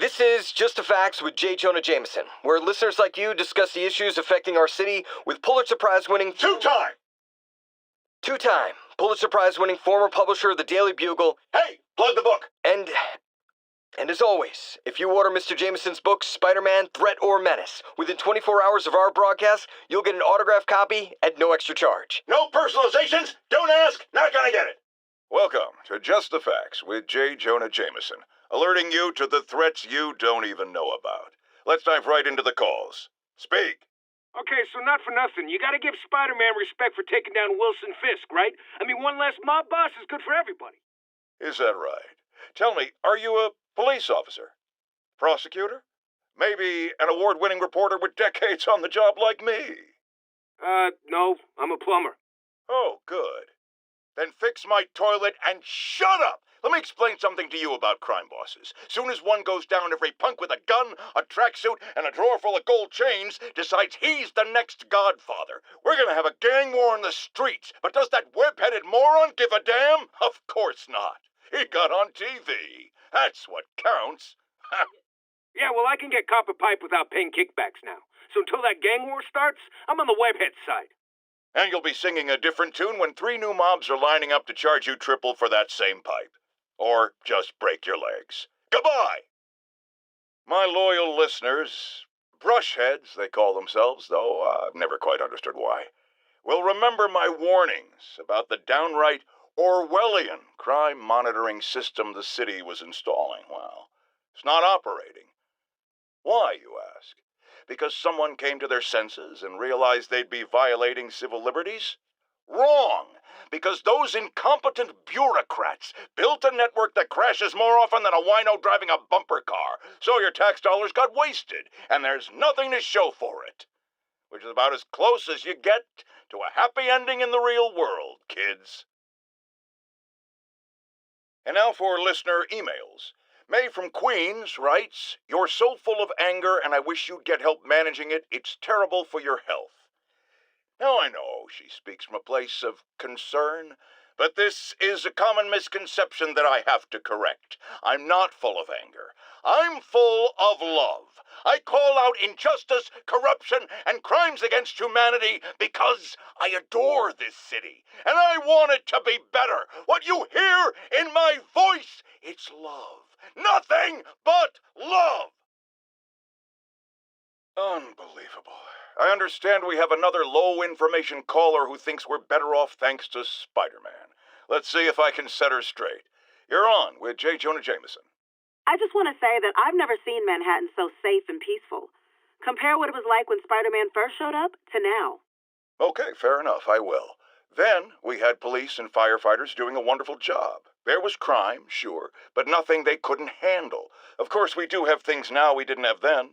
This is Just the Facts with Jonah Jameson, where listeners like you discuss the issues affecting our city with Pulitzer Prize-winning... Two-time Pulitzer Prize-winning former publisher of the Daily Bugle... Hey, plug the book! And as always, if you order Mr. Jameson's book, Spider-Man, Threat or Menace, within 24 hours of our broadcast, you'll get an autographed copy at no extra charge. No personalizations, don't ask, not gonna get it. Welcome to Just the Facts with Jonah Jameson, alerting you to the threats you don't even know about. Let's dive right into the calls. Speak. Okay, so not for nothing. You gotta give Spider-Man respect for taking down Wilson Fisk, right? I mean, one less mob boss is good for everybody. Is that right? Tell me, are you a police officer? Prosecutor? Maybe an award-winning reporter with decades on the job like me? No, I'm a plumber. Oh, good. Then fix my toilet and shut up! Let me explain something to you about crime bosses. Soon as one goes down, every punk with a gun, a tracksuit, and a drawer full of gold chains decides he's the next godfather. We're gonna have a gang war in the streets, but does that web-headed moron give a damn? Of course not. He got on TV. That's what counts. Yeah, well, I can get copper pipe without paying kickbacks now. So until that gang war starts, I'm on the webhead side. And you'll be singing a different tune when 3 new mobs are lining up to charge you triple for that same pipe. Or just break your legs. Goodbye! My loyal listeners, brushheads they call themselves, though I've never quite understood why, will remember my warnings about the downright Orwellian crime monitoring system the city was installing. Well, it's not operating. Why, you ask? Because someone came to their senses and realized they'd be violating civil liberties? Wrong! Because those incompetent bureaucrats built a network that crashes more often than a wino driving a bumper car, so your tax dollars got wasted, and there's nothing to show for it. Which is about as close as you get to a happy ending in the real world, kids. And now for listener emails. May from Queens writes, "You're so full of anger and I wish you'd get help managing it. It's terrible for your health." Now I know she speaks from a place of concern, but this is a common misconception that I have to correct. I'm not full of anger. I'm full of love. I call out injustice, corruption, and crimes against humanity because I adore this city, and I want it to be better. What you hear in my voice, it's love. Nothing but love. Unbelievable. I understand we have another low-information caller who thinks we're better off thanks to Spider-Man. Let's see if I can set her straight. You're on with Jonah Jameson. I just want to say that I've never seen Manhattan so safe and peaceful. Compare what it was like when Spider-Man first showed up to now. Okay, fair enough, I will. Then we had police and firefighters doing a wonderful job. There was crime, sure, but nothing they couldn't handle. Of course, we do have things now we didn't have then.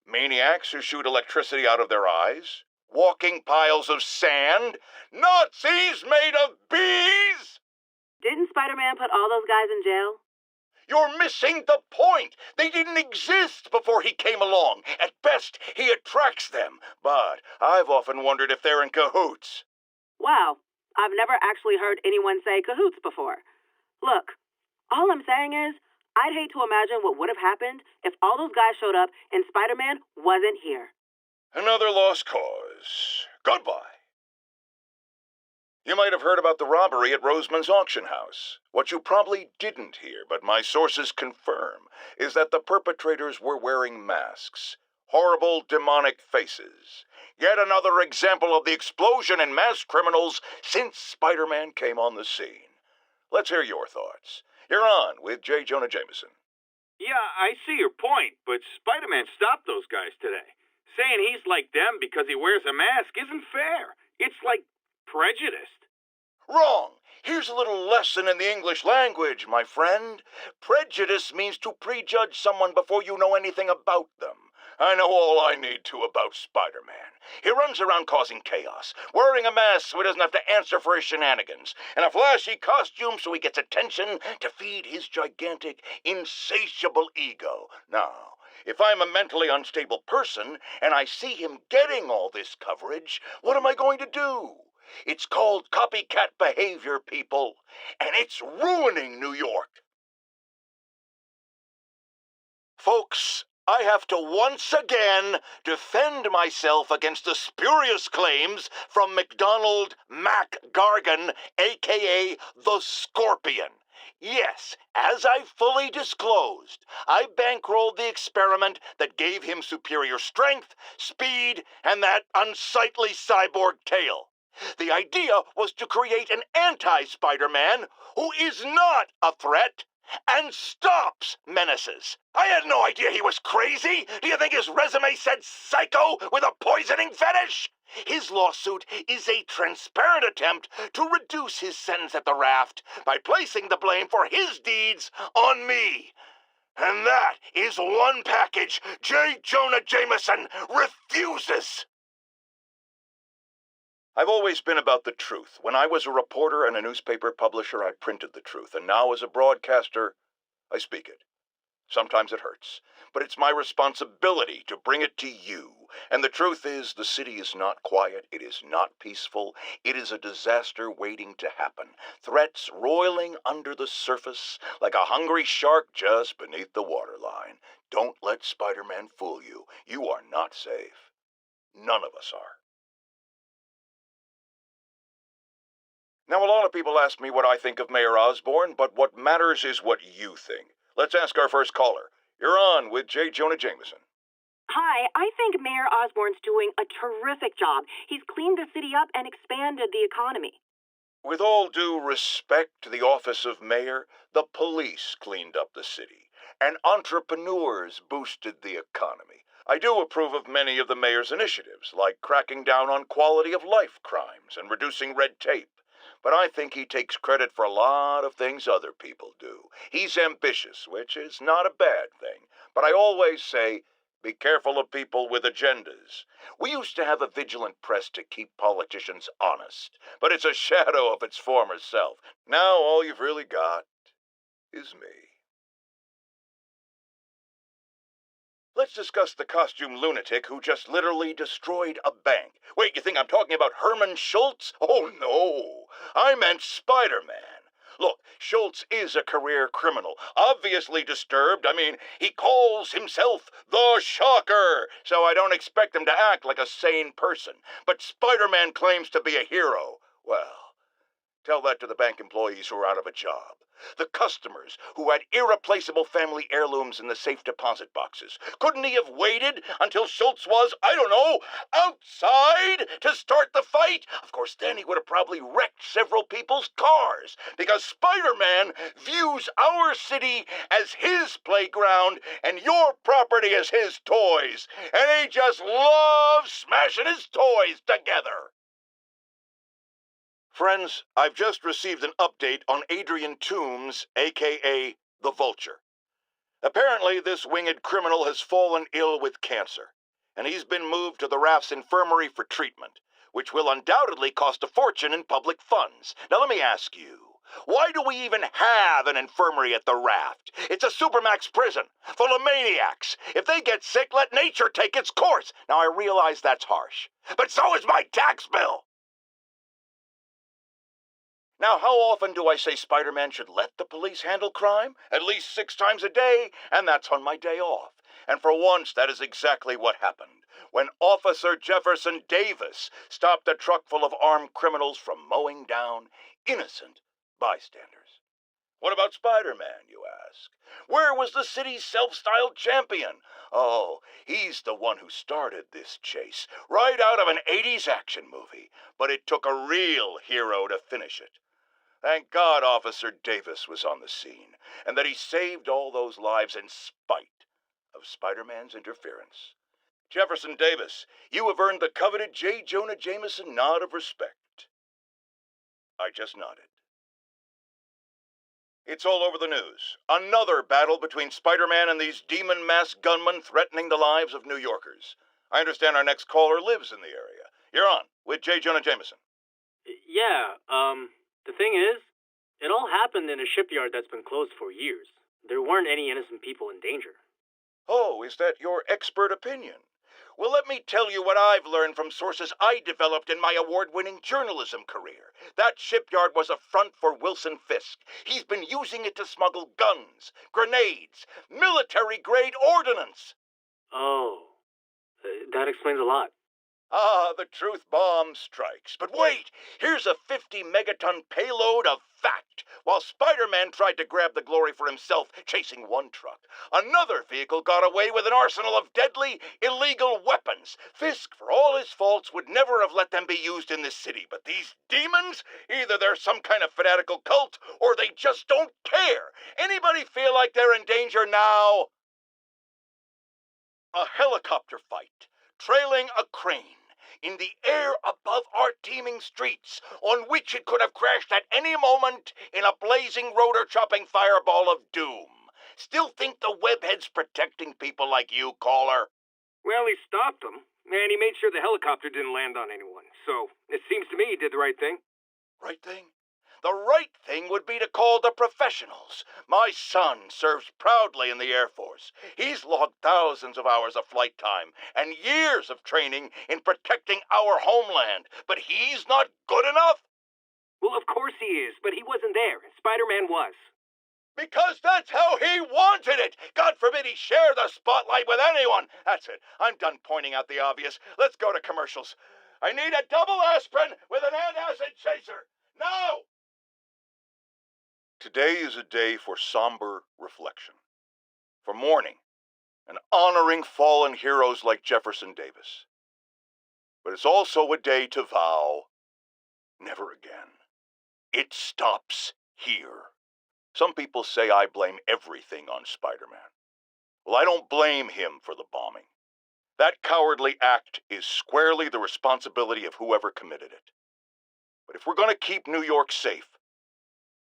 Maniacs who shoot electricity out of their eyes, walking piles of sand, Nazis made of bees! Didn't Spider-Man put all those guys in jail? You're missing the point. They didn't exist before he came along. At best, he attracts them. But I've often wondered if they're in cahoots. Wow, I've never actually heard anyone say cahoots before. Look, all I'm saying is, I'd hate to imagine what would have happened if all those guys showed up and Spider-Man wasn't here. Another lost cause. Goodbye. You might have heard about the robbery at Roseman's auction house. What you probably didn't hear, but my sources confirm, is that the perpetrators were wearing masks. Horrible, demonic faces. Yet another example of the explosion in mass criminals since Spider-Man came on the scene. Let's hear your thoughts. You're on with Jonah Jameson. Yeah, I see your point, but Spider-Man stopped those guys today. Saying he's like them because he wears a mask isn't fair. It's like prejudiced. Wrong. Here's a little lesson in the English language, my friend. Prejudice means to prejudge someone before you know anything about them. I know all I need to about Spider-Man. He runs around causing chaos, wearing a mask so he doesn't have to answer for his shenanigans, and a flashy costume so he gets attention to feed his gigantic, insatiable ego. Now, if I'm a mentally unstable person and I see him getting all this coverage, what am I going to do? It's called copycat behavior, people, and it's ruining New York. Folks, I have to once again defend myself against the spurious claims from McDonald Mac Gargan, a.k.a. the Scorpion. Yes, as I fully disclosed, I bankrolled the experiment that gave him superior strength, speed, and that unsightly cyborg tail. The idea was to create an anti-Spider-Man who is not a threat and stops menaces. I had no idea he was crazy. Do you think his resume said psycho with a poisoning fetish? His lawsuit is a transparent attempt to reduce his sentence at the raft by placing the blame for his deeds on me. And that is one package J. Jonah Jameson refuses. I've always been about the truth. When I was a reporter and a newspaper publisher, I printed the truth. And now as a broadcaster, I speak it. Sometimes it hurts, but it's my responsibility to bring it to you. And the truth is, the city is not quiet. It is not peaceful. It is a disaster waiting to happen. Threats roiling under the surface like a hungry shark just beneath the waterline. Don't let Spider-Man fool you. You are not safe. None of us are. Now, a lot of people ask me what I think of Mayor Osborne, but what matters is what you think. Let's ask our first caller. You're on with J. Jonah Jameson. Hi, I think Mayor Osborne's doing a terrific job. He's cleaned the city up and expanded the economy. With all due respect to the office of mayor, the police cleaned up the city, and entrepreneurs boosted the economy. I do approve of many of the mayor's initiatives, like cracking down on quality of life crimes and reducing red tape. But I think he takes credit for a lot of things other people do. He's ambitious, which is not a bad thing. But I always say, be careful of people with agendas. We used to have a vigilant press to keep politicians honest, but it's a shadow of its former self. Now all you've really got is me. Let's discuss the costume lunatic who just literally destroyed a bank. Wait, you think I'm talking about Herman Schultz? Oh, no. I meant Spider-Man. Look, Schultz is a career criminal, obviously disturbed. I mean, he calls himself the Shocker, so I don't expect him to act like a sane person. But Spider-Man claims to be a hero. Well, tell that to the bank employees who are out of a job. The customers who had irreplaceable family heirlooms in the safe deposit boxes. Couldn't he have waited until Schultz was, I don't know, outside to start the fight? Of course, then he would have probably wrecked several people's cars, because Spider-Man views our city as his playground and your property as his toys. And he just loves smashing his toys together. Friends, I've just received an update on Adrian Toombs, a.k.a. the Vulture. Apparently, this winged criminal has fallen ill with cancer, and he's been moved to the Raft's infirmary for treatment, which will undoubtedly cost a fortune in public funds. Now, let me ask you, why do we even have an infirmary at the Raft? It's a supermax prison full of maniacs. If they get sick, let nature take its course. Now, I realize that's harsh, but so is my tax bill. Now, how often do I say Spider-Man should let the police handle crime? At least 6 times a day, and that's on my day off. And for once, that is exactly what happened when Officer Jefferson Davis stopped a truck full of armed criminals from mowing down innocent bystanders. What about Spider-Man, you ask? Where was the city's self-styled champion? Oh, he's the one who started this chase, right out of an 80s action movie. But it took a real hero to finish it. Thank God Officer Davis was on the scene, and that he saved all those lives in spite of Spider-Man's interference. Jefferson Davis, you have earned the coveted J. Jonah Jameson nod of respect. I just nodded. It's all over the news. Another battle between Spider-Man and these demon-masked gunmen threatening the lives of New Yorkers. I understand our next caller lives in the area. You're on with J. Jonah Jameson. Yeah, the thing is, it all happened in a shipyard that's been closed for years. There weren't any innocent people in danger. Oh, is that your expert opinion? Well, let me tell you what I've learned from sources I developed in my award-winning journalism career. That shipyard was a front for Wilson Fisk. He's been using it to smuggle guns, grenades, military-grade ordnance. Oh, that explains a lot. Ah, the truth bomb strikes. But wait, here's a 50-megaton payload of fact. While Spider-Man tried to grab the glory for himself chasing one truck, another vehicle got away with an arsenal of deadly, illegal weapons. Fisk, for all his faults, would never have let them be used in this city. But these demons, either they're some kind of fanatical cult, or they just don't care. Anybody feel like they're in danger now? A helicopter fight, trailing a crane, in the air above our teeming streets, on which it could have crashed at any moment in a blazing rotor-chopping fireball of doom. Still think the webhead's protecting people like you, caller? Well, he stopped them, and he made sure the helicopter didn't land on anyone. So, it seems to me he did the right thing. Right thing? The right thing would be to call the professionals. My son serves proudly in the Air Force. He's logged thousands of hours of flight time and years of training in protecting our homeland. But he's not good enough? Well, of course he is, but he wasn't there. Spider-Man was. Because that's how he wanted it. God forbid he share the spotlight with anyone. That's it. I'm done pointing out the obvious. Let's go to commercials. I need a double aspirin with an antacid chaser. Now! Today is a day for somber reflection, for mourning and honoring fallen heroes like Jefferson Davis. But it's also a day to vow never again. It stops here. Some people say I blame everything on Spider-Man. Well, I don't blame him for the bombing. That cowardly act is squarely the responsibility of whoever committed it. But if we're going to keep New York safe,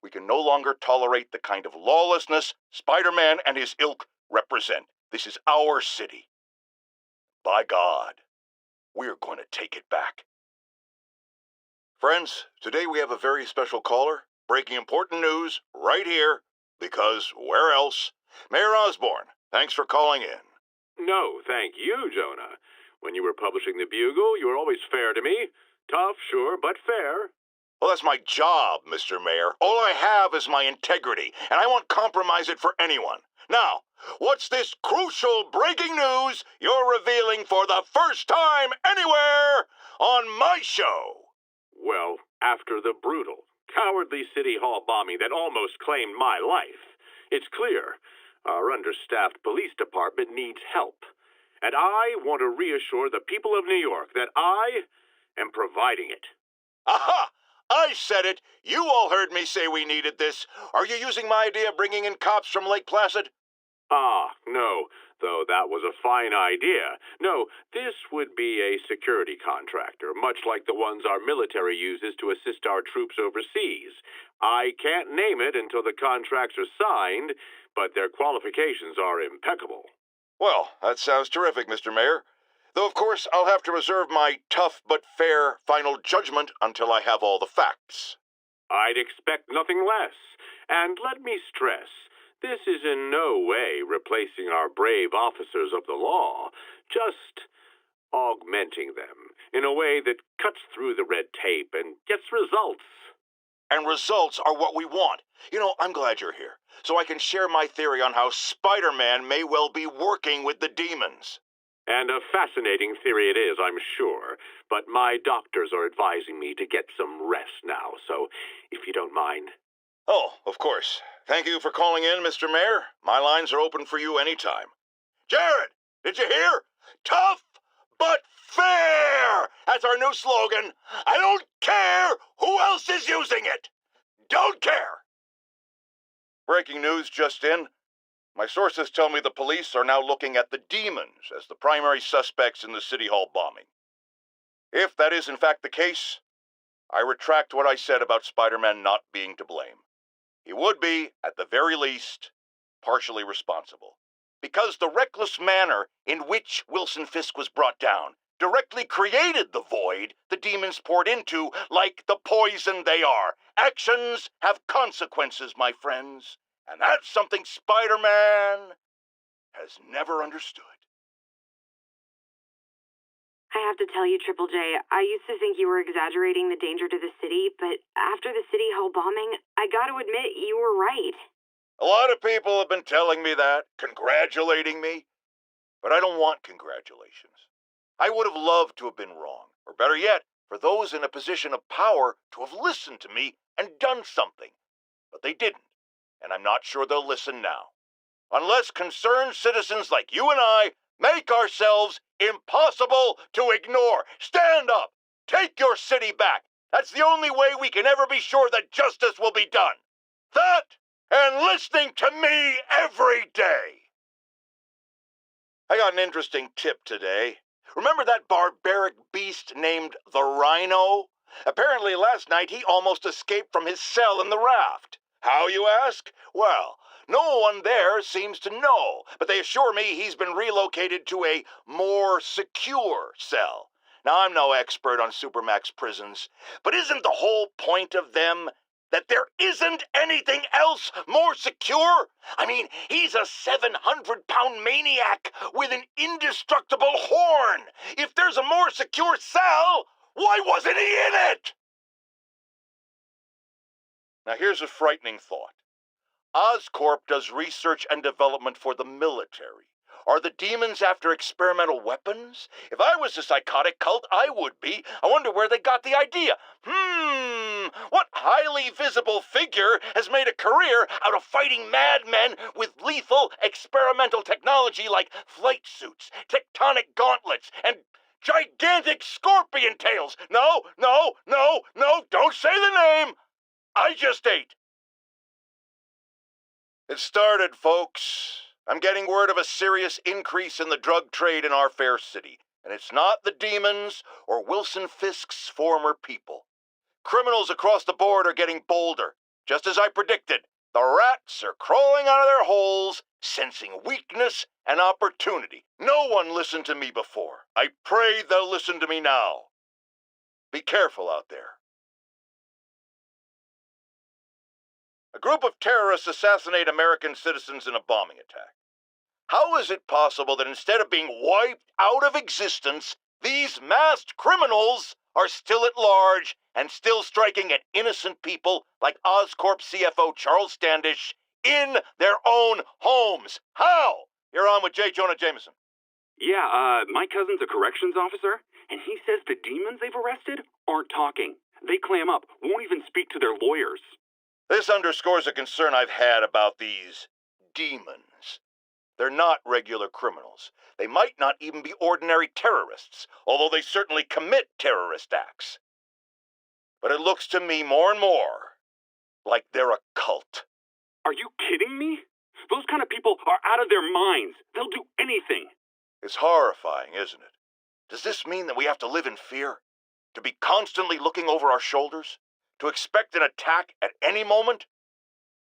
we can no longer tolerate the kind of lawlessness Spider-Man and his ilk represent. This is our city. By God, we're going to take it back. Friends, today we have a very special caller, breaking important news right here, because where else? Mayor Osborne, thanks for calling in. No, thank you, Jonah. When you were publishing the Bugle, you were always fair to me. Tough, sure, but fair. Well, that's my job, Mr. Mayor. All I have is my integrity, and I won't compromise it for anyone. Now, what's this crucial breaking news you're revealing for the first time anywhere on my show? Well, after the brutal, cowardly City Hall bombing that almost claimed my life, it's clear our understaffed police department needs help. And I want to reassure the people of New York that I am providing it. Aha! I said it! You all heard me say we needed this. Are you using my idea of bringing in cops from Lake Placid? Ah, no, though that was a fine idea. No, this would be a security contractor, much like the ones our military uses to assist our troops overseas. I can't name it until the contracts are signed, but their qualifications are impeccable. Well, that sounds terrific, Mr. Mayor. Though, of course, I'll have to reserve my tough but fair final judgment until I have all the facts. I'd expect nothing less. And let me stress, this is in no way replacing our brave officers of the law, just augmenting them in a way that cuts through the red tape and gets results. And results are what we want. You know, I'm glad you're here, so I can share my theory on how Spider-Man may well be working with the demons. And a fascinating theory it is, I'm sure. But my doctors are advising me to get some rest now, so if you don't mind. Oh, of course. Thank you for calling in, Mr. Mayor. My lines are open for you anytime. Jared, did you hear? Tough but fair! That's our new slogan. I don't care who else is using it. Don't care. Breaking news just in. My sources tell me the police are now looking at the demons as the primary suspects in the City Hall bombing. If that is in fact the case, I retract what I said about Spider-Man not being to blame. He would be, at the very least, partially responsible. Because the reckless manner in which Wilson Fisk was brought down directly created the void the demons poured into like the poison they are. Actions have consequences, my friends. And that's something Spider-Man has never understood. I have to tell you, Triple J, I used to think you were exaggerating the danger to the city, but after the City Hall bombing, I gotta admit you were right. A lot of people have been telling me that, congratulating me, but I don't want congratulations. I would have loved to have been wrong, or better yet, for those in a position of power to have listened to me and done something. But they didn't, and I'm not sure they'll listen now. Unless concerned citizens like you and I make ourselves impossible to ignore. Stand up! Take your city back! That's the only way we can ever be sure that justice will be done. That, and listening to me every day. I got an interesting tip today. Remember that barbaric beast named the Rhino? Apparently last night he almost escaped from his cell in the raft. How, you ask? Well, no one there seems to know, but they assure me he's been relocated to a more secure cell. Now, I'm no expert on Supermax prisons, but isn't the whole point of them that there isn't anything else more secure? I mean, he's a 700-pound maniac with an indestructible horn. If there's a more secure cell, why wasn't he in it? Now, here's a frightening thought. Oscorp does research and development for the military. Are the demons after experimental weapons? If I was a psychotic cult, I would be. I wonder where they got the idea. What highly visible figure has made a career out of fighting madmen with lethal experimental technology like flight suits, tectonic gauntlets, and gigantic scorpion tails? No, don't say the name. I just ate. It started, folks. I'm getting word of a serious increase in the drug trade in our fair city. And it's not the demons or Wilson Fisk's former people. Criminals across the board are getting bolder. Just as I predicted, the rats are crawling out of their holes, sensing weakness and opportunity. No one listened to me before. I pray they'll listen to me now. Be careful out there. A group of terrorists assassinate American citizens in a bombing attack. How is it possible that instead of being wiped out of existence, these masked criminals are still at large and still striking at innocent people like Oscorp CFO Charles Standish in their own homes? How? You're on with Jonah Jameson. Yeah, my cousin's a corrections officer, and he says the demons they've arrested aren't talking. They clam up, won't even speak to their lawyers. This underscores a concern I've had about these demons. They're not regular criminals. They might not even be ordinary terrorists, although they certainly commit terrorist acts. But it looks to me more and more like they're a cult. Are you kidding me? Those kind of people are out of their minds. They'll do anything. It's horrifying, isn't it? Does this mean that we have to live in fear? To be constantly looking over our shoulders? To expect an attack at any moment?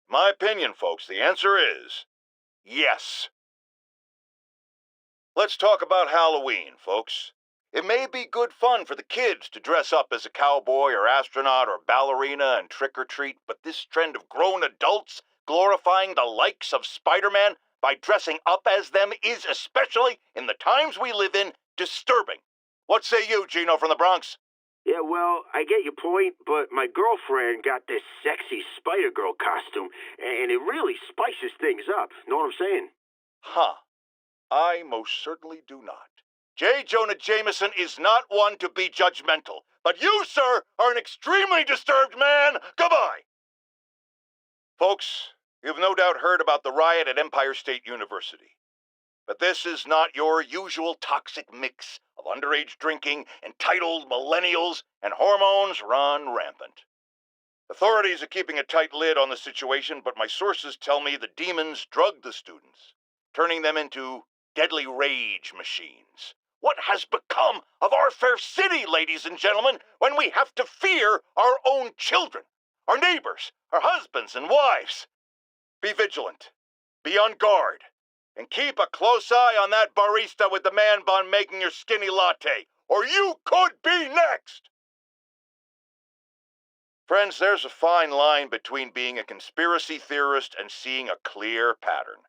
My opinion, folks, the answer is yes. Let's talk about Halloween, folks. It may be good fun for the kids to dress up as a cowboy or astronaut or ballerina and trick or treat, but this trend of grown adults glorifying the likes of Spider-Man by dressing up as them is, especially in the times we live in, disturbing. What say you, Gino from the Bronx? Yeah, well, I get your point, but my girlfriend got this sexy Spider-Girl costume, and it really spices things up. Know what I'm saying? Huh. I most certainly do not. Jonah Jameson is not one to be judgmental, but you, sir, are an extremely disturbed man. Goodbye. Folks, you've no doubt heard about the riot at Empire State University. But this is not your usual toxic mix of underage drinking, entitled millennials, and hormones run rampant. Authorities are keeping a tight lid on the situation, but my sources tell me the demons drugged the students, turning them into deadly rage machines. What has become of our fair city, ladies and gentlemen, when we have to fear our own children, our neighbors, our husbands and wives? Be vigilant, be on guard, and keep a close eye on that barista with the man bun making your skinny latte, or you could be next! Friends, there's a fine line between being a conspiracy theorist and seeing a clear pattern.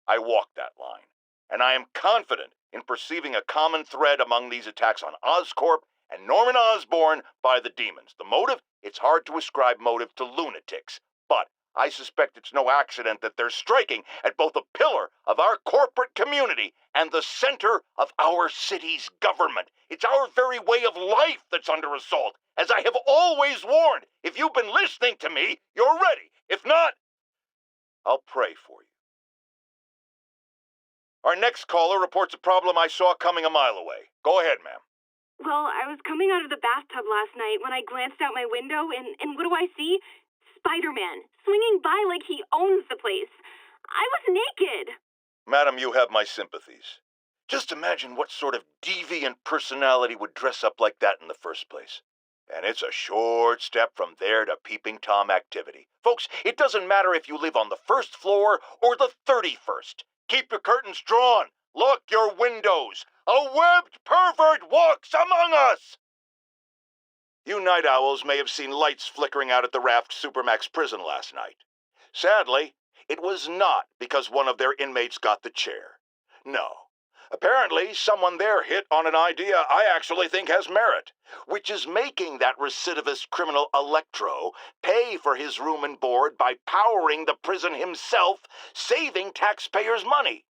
I walk that line. and I am confident in perceiving a common thread among these attacks on Oscorp and Norman Osborne by the demons. The motive? It's hard to ascribe motive to lunatics, but I suspect it's no accident that they're striking at both a pillar of our corporate community and the center of our city's government. It's our very way of life that's under assault. As I have always warned, if you've been listening to me, you're ready. If not, I'll pray for you. Our next caller reports a problem I saw coming a mile away. Go ahead, ma'am. Well, I was coming out of the bathtub last night when I glanced out my window, and what do I see? Spider-Man, swinging by like he owns the place. I was naked. Madam, you have my sympathies. Just imagine what sort of deviant personality would dress up like that in the first place. And it's a short step from there to peeping Tom activity. Folks, it doesn't matter if you live on the first floor or the 31st. Keep your curtains drawn. Lock your windows. A webbed pervert walks among us! You night owls may have seen lights flickering out at the Raft Supermax prison last night. Sadly, it was not because one of their inmates got the chair. No. Apparently, someone there hit on an idea I actually think has merit, which is making that recidivist criminal Electro pay for his room and board by powering the prison himself, saving taxpayers' money.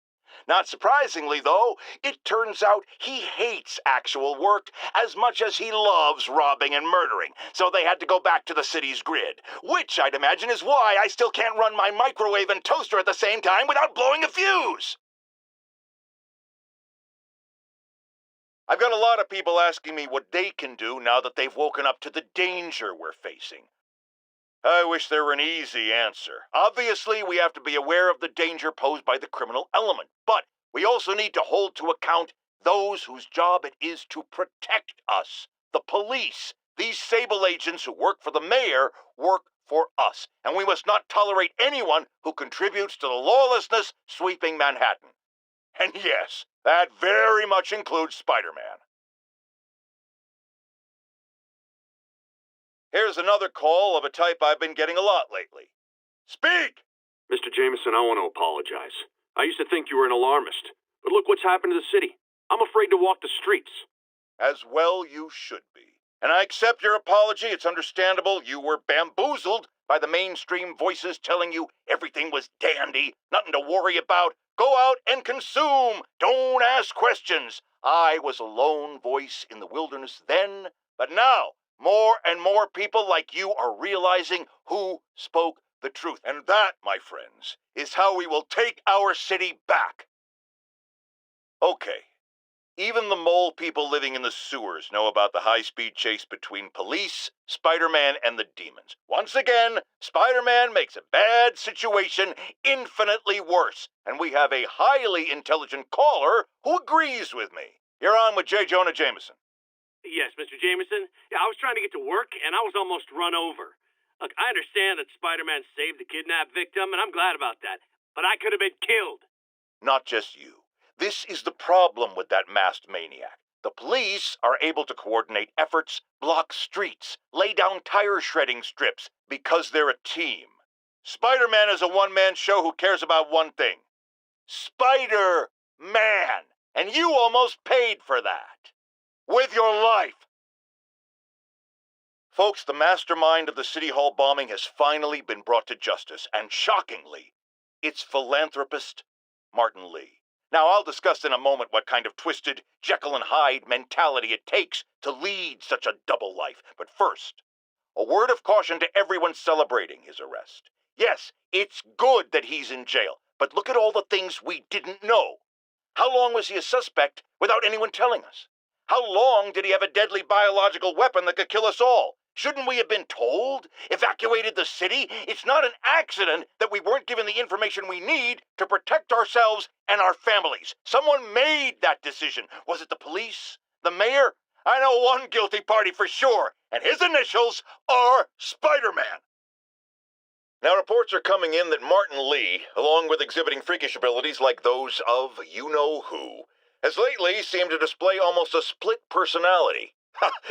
Not surprisingly, though, it turns out he hates actual work as much as he loves robbing and murdering, so they had to go back to the city's grid, which I'd imagine is why I still can't run my microwave and toaster at the same time without blowing a fuse. I've got a lot of people asking me what they can do now that they've woken up to the danger we're facing. I wish there were an easy answer. Obviously, we have to be aware of the danger posed by the criminal element, but we also need to hold to account those whose job it is to protect us. The police. These Sable agents who work for the mayor work for us, and we must not tolerate anyone who contributes to the lawlessness sweeping Manhattan. And yes, that very much includes Spider-Man. Here's another call of a type I've been getting a lot lately. Speak! Mr. Jameson, I want to apologize. I used to think you were an alarmist, but look what's happened to the city. I'm afraid to walk the streets. As well you should be. And I accept your apology. It's understandable you were bamboozled by the mainstream voices telling you everything was dandy, nothing to worry about. Go out and consume. Don't ask questions. I was a lone voice in the wilderness then, but now more and more people like you are realizing who spoke the truth. And that, my friends, is how we will take our city back. Okay. Even the mole people living in the sewers know about the high-speed chase between police, Spider-Man, and the demons. Once again, Spider-Man makes a bad situation infinitely worse, and we have a highly intelligent caller who agrees with me. You're on with Jonah Jameson. Yes, Mr. Jameson. Yeah, I was trying to get to work, and I was almost run over. Look, I understand that Spider-Man saved the kidnapped victim, and I'm glad about that. But I could have been killed. Not just you. This is the problem with that masked maniac. The police are able to coordinate efforts, block streets, lay down tire shredding strips, because they're a team. Spider-Man is a one-man show who cares about one thing. Spider-Man! And you almost paid for that. With your life. Folks, the mastermind of the City Hall bombing has finally been brought to justice, and shockingly, it's philanthropist Martin Lee. Now, I'll discuss in a moment what kind of twisted Jekyll and Hyde mentality it takes to lead such a double life. But first, a word of caution to everyone celebrating his arrest. Yes, it's good that he's in jail, but look at all the things we didn't know. How long was he a suspect without anyone telling us? How long did he have a deadly biological weapon that could kill us all? Shouldn't we have been told? Evacuated the city? It's not an accident that we weren't given the information we need to protect ourselves and our families. Someone made that decision. Was it the police? The mayor? I know one guilty party for sure, and his initials are Spider-Man. Now, reports are coming in that Martin Lee, along with exhibiting freakish abilities like those of you-know-who, has lately seemed to display almost a split personality.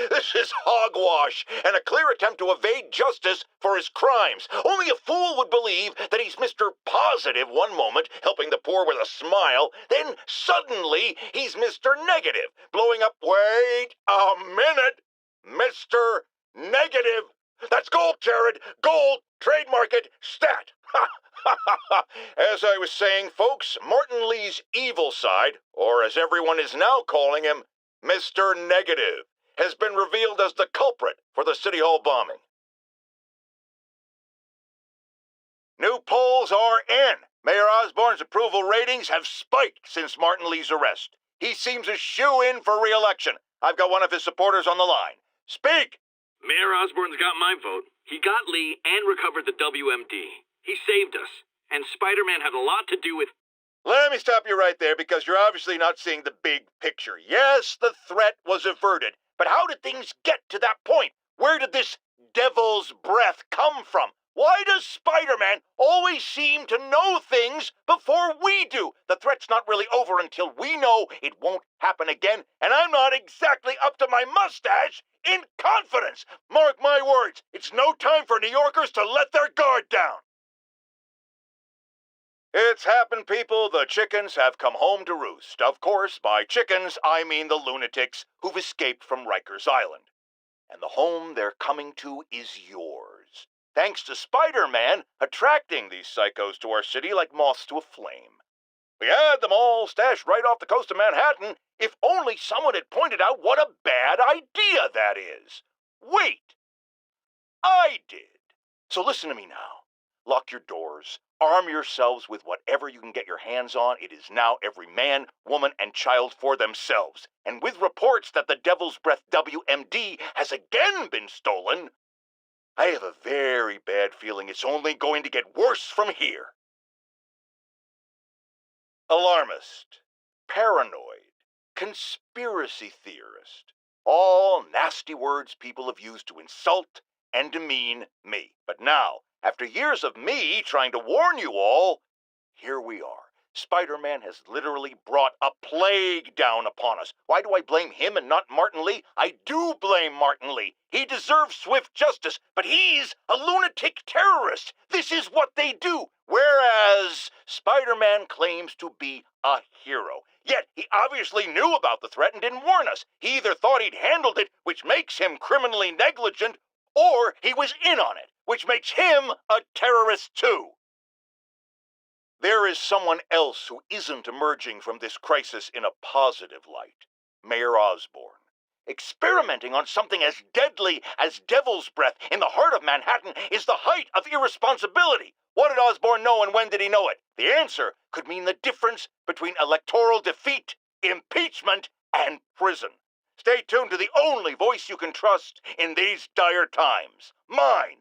This is hogwash and a clear attempt to evade justice for his crimes. Only a fool would believe that he's Mr. Positive one moment, helping the poor with a smile, then suddenly he's Mr. Negative, blowing up. Wait a minute! Mr. Negative! That's gold, Jared! Gold! Trademark it! Stat! As I was saying, folks, Martin Lee's evil side, or as everyone is now calling him, Mr. Negative, has been revealed as the culprit for the City Hall bombing. New polls are in. Mayor Osborne's approval ratings have spiked since Martin Lee's arrest. He seems a shoo-in for re-election. I've got one of his supporters on the line. Speak! Mayor Osborne's got my vote. He got Lee and recovered the WMD. He saved us. And Spider-Man had a lot to do with... Let me stop you right there because you're obviously not seeing the big picture. Yes, the threat was averted. But how did things get to that point? Where did this devil's breath come from? Why does Spider-Man always seem to know things before we do? The threat's not really over until we know it won't happen again, and I'm not exactly up to my mustache in confidence. Mark my words, it's no time for New Yorkers to let their guard down. It's happened, people. The chickens have come home to roost. Of course, by chickens, I mean the lunatics who've escaped from Rikers Island. And the home they're coming to is yours. Thanks to Spider-Man attracting these psychos to our city like moths to a flame. We had them all stashed right off the coast of Manhattan, if only someone had pointed out what a bad idea that is. Wait! I did. So listen to me now. Lock your doors. Arm yourselves with whatever you can get your hands on. It is now every man, woman, and child for themselves. And with reports that the Devil's Breath WMD has again been stolen, I have a very bad feeling it's only going to get worse from here. Alarmist, paranoid, conspiracy theorist. All nasty words people have used to insult and demean me. But now, after years of me trying to warn you all, here we are. Spider-Man has literally brought a plague down upon us. Why do I blame him and not Martin Lee? I do blame Martin Lee. He deserves swift justice, but he's a lunatic terrorist. This is what they do. Whereas Spider-Man claims to be a hero. Yet he obviously knew about the threat and didn't warn us. He either thought he'd handled it, which makes him criminally negligent, or he was in on it, which makes him a terrorist too. There is someone else who isn't emerging from this crisis in a positive light. Mayor Osborne. Experimenting on something as deadly as Devil's Breath in the heart of Manhattan is the height of irresponsibility. What did Osborne know and when did he know it? The answer could mean the difference between electoral defeat, impeachment, and prison. Stay tuned to the only voice you can trust in these dire times. Mine.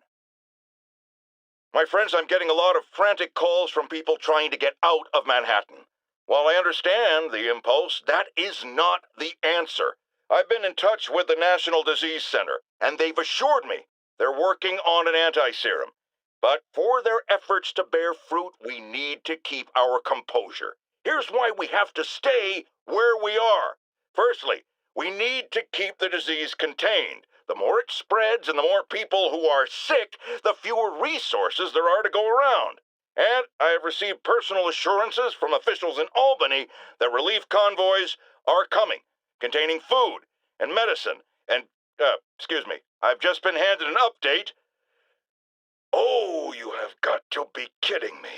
My friends, I'm getting a lot of frantic calls from people trying to get out of Manhattan. While I understand the impulse, that is not the answer. I've been in touch with the National Disease Center, and they've assured me they're working on an anti-serum. But for their efforts to bear fruit, we need to keep our composure. Here's why we have to stay where we are. Firstly, we need to keep the disease contained. The more it spreads and the more people who are sick, the fewer resources there are to go around. And I have received personal assurances from officials in Albany that relief convoys are coming, containing food and medicine. And, I've just been handed an update. Oh, you have got to be kidding me.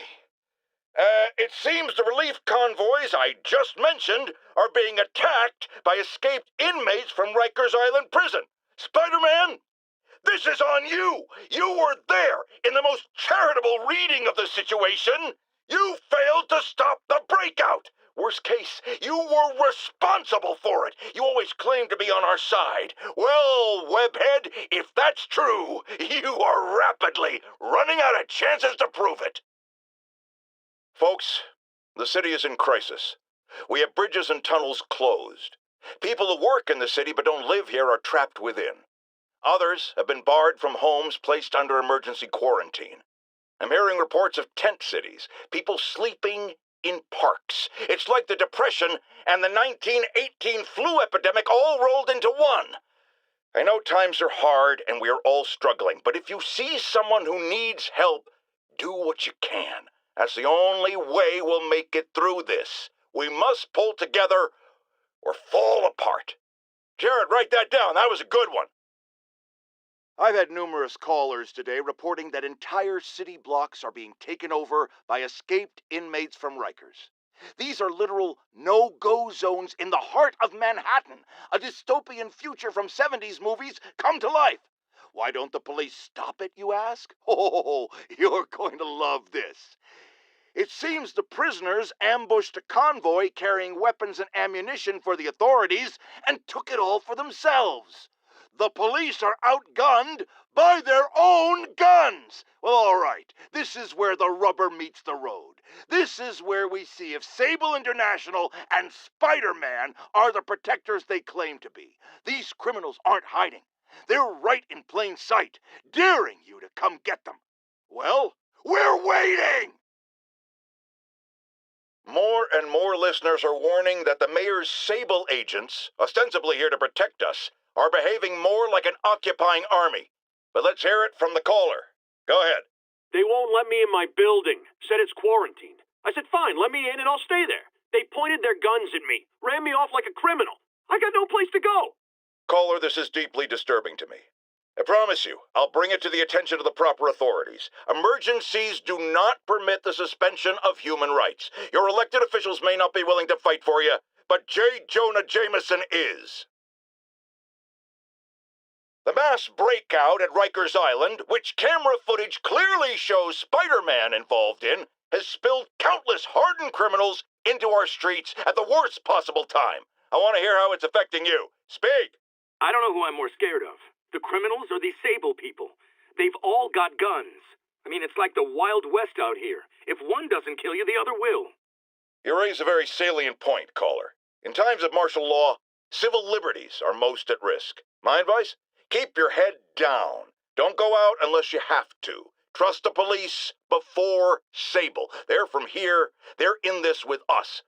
It seems the relief convoys I just mentioned are being attacked by escaped inmates from Rikers Island Prison. Spider-Man, this is on you. You were there in the most charitable reading of the situation. You failed to stop the breakout. Worst case, you were responsible for it. You always claimed to be on our side. Well, Webhead, if that's true, you are rapidly running out of chances to prove it. Folks, the city is in crisis. We have bridges and tunnels closed. People who work in the city but don't live here are trapped within. Others have been barred from homes placed under emergency quarantine. I'm hearing reports of tent cities, people sleeping in parks. It's like the Depression and the 1918 flu epidemic all rolled into one. I know times are hard and we are all struggling, but if you see someone who needs help, do what you can. That's the only way we'll make it through this. We must pull together or fall apart. Jared, write that down. That was a good one. I've had numerous callers today reporting that entire city blocks are being taken over by escaped inmates from Rikers. These are literal no-go zones in the heart of Manhattan, a dystopian future from 70s movies come to life. Why don't the police stop it, you ask? Oh, you're going to love this. It seems the prisoners ambushed a convoy carrying weapons and ammunition for the authorities and took it all for themselves. The police are outgunned by their own guns. Well, all right, this is where the rubber meets the road. This is where we see if Sable International and Spider-Man are the protectors they claim to be. These criminals aren't hiding. They're right in plain sight, daring you to come get them. Well, we're waiting! More and more listeners are warning that the mayor's Sable agents, ostensibly here to protect us, are behaving more like an occupying army. But let's hear it from the caller. Go ahead. They won't let me in my building. Said it's quarantined. I said, fine, let me in and I'll stay there. They pointed their guns at me, ran me off like a criminal. I got no place to go. Caller, this is deeply disturbing to me. I promise you, I'll bring it to the attention of the proper authorities. Emergencies do not permit the suspension of human rights. Your elected officials may not be willing to fight for you, but Jonah Jameson is. The mass breakout at Rikers Island, which camera footage clearly shows Spider-Man involved in, has spilled countless hardened criminals into our streets at the worst possible time. I want to hear how it's affecting you. Speak! I don't know who I'm more scared of. The criminals or these Sable people. They've all got guns. I mean, it's like the Wild West out here. If one doesn't kill you, the other will. You raise a very salient point, caller. In times of martial law, civil liberties are most at risk. My advice? Keep your head down. Don't go out unless you have to. Trust the police before Sable. They're from here. They're in this with us.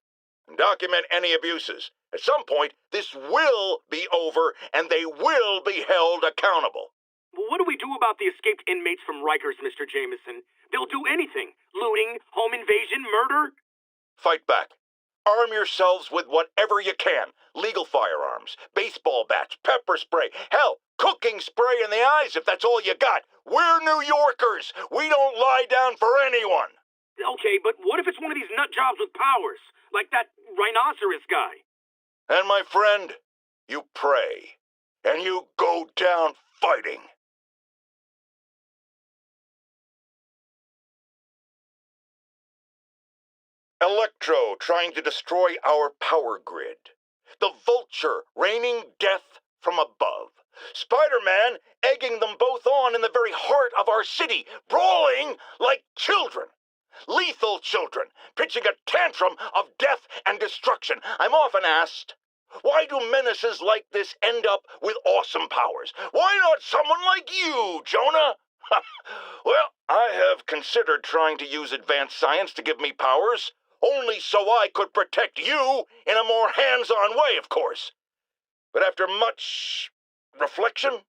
And document any abuses. At some point, this will be over, and they will be held accountable. Well, what do we do about the escaped inmates from Rikers, Mr. Jameson? They'll do anything. Looting, home invasion, murder. Fight back. Arm yourselves with whatever you can. Legal firearms, baseball bats, pepper spray, hell, cooking spray in the eyes if that's all you got. We're New Yorkers. We don't lie down for anyone. Okay, but what if it's one of these nut jobs with powers? Like that rhinoceros guy? And my friend, you pray, and you go down fighting. Electro trying to destroy our power grid. The Vulture raining death from above. Spider-Man egging them both on in the very heart of our city, brawling like children. Lethal children, pitching a tantrum of death and destruction. I'm often asked, why do menaces like this end up with awesome powers? Why not someone like you, Jonah? Well, I have considered trying to use advanced science to give me powers, only so I could protect you in a more hands-on way, of course. But after much reflection,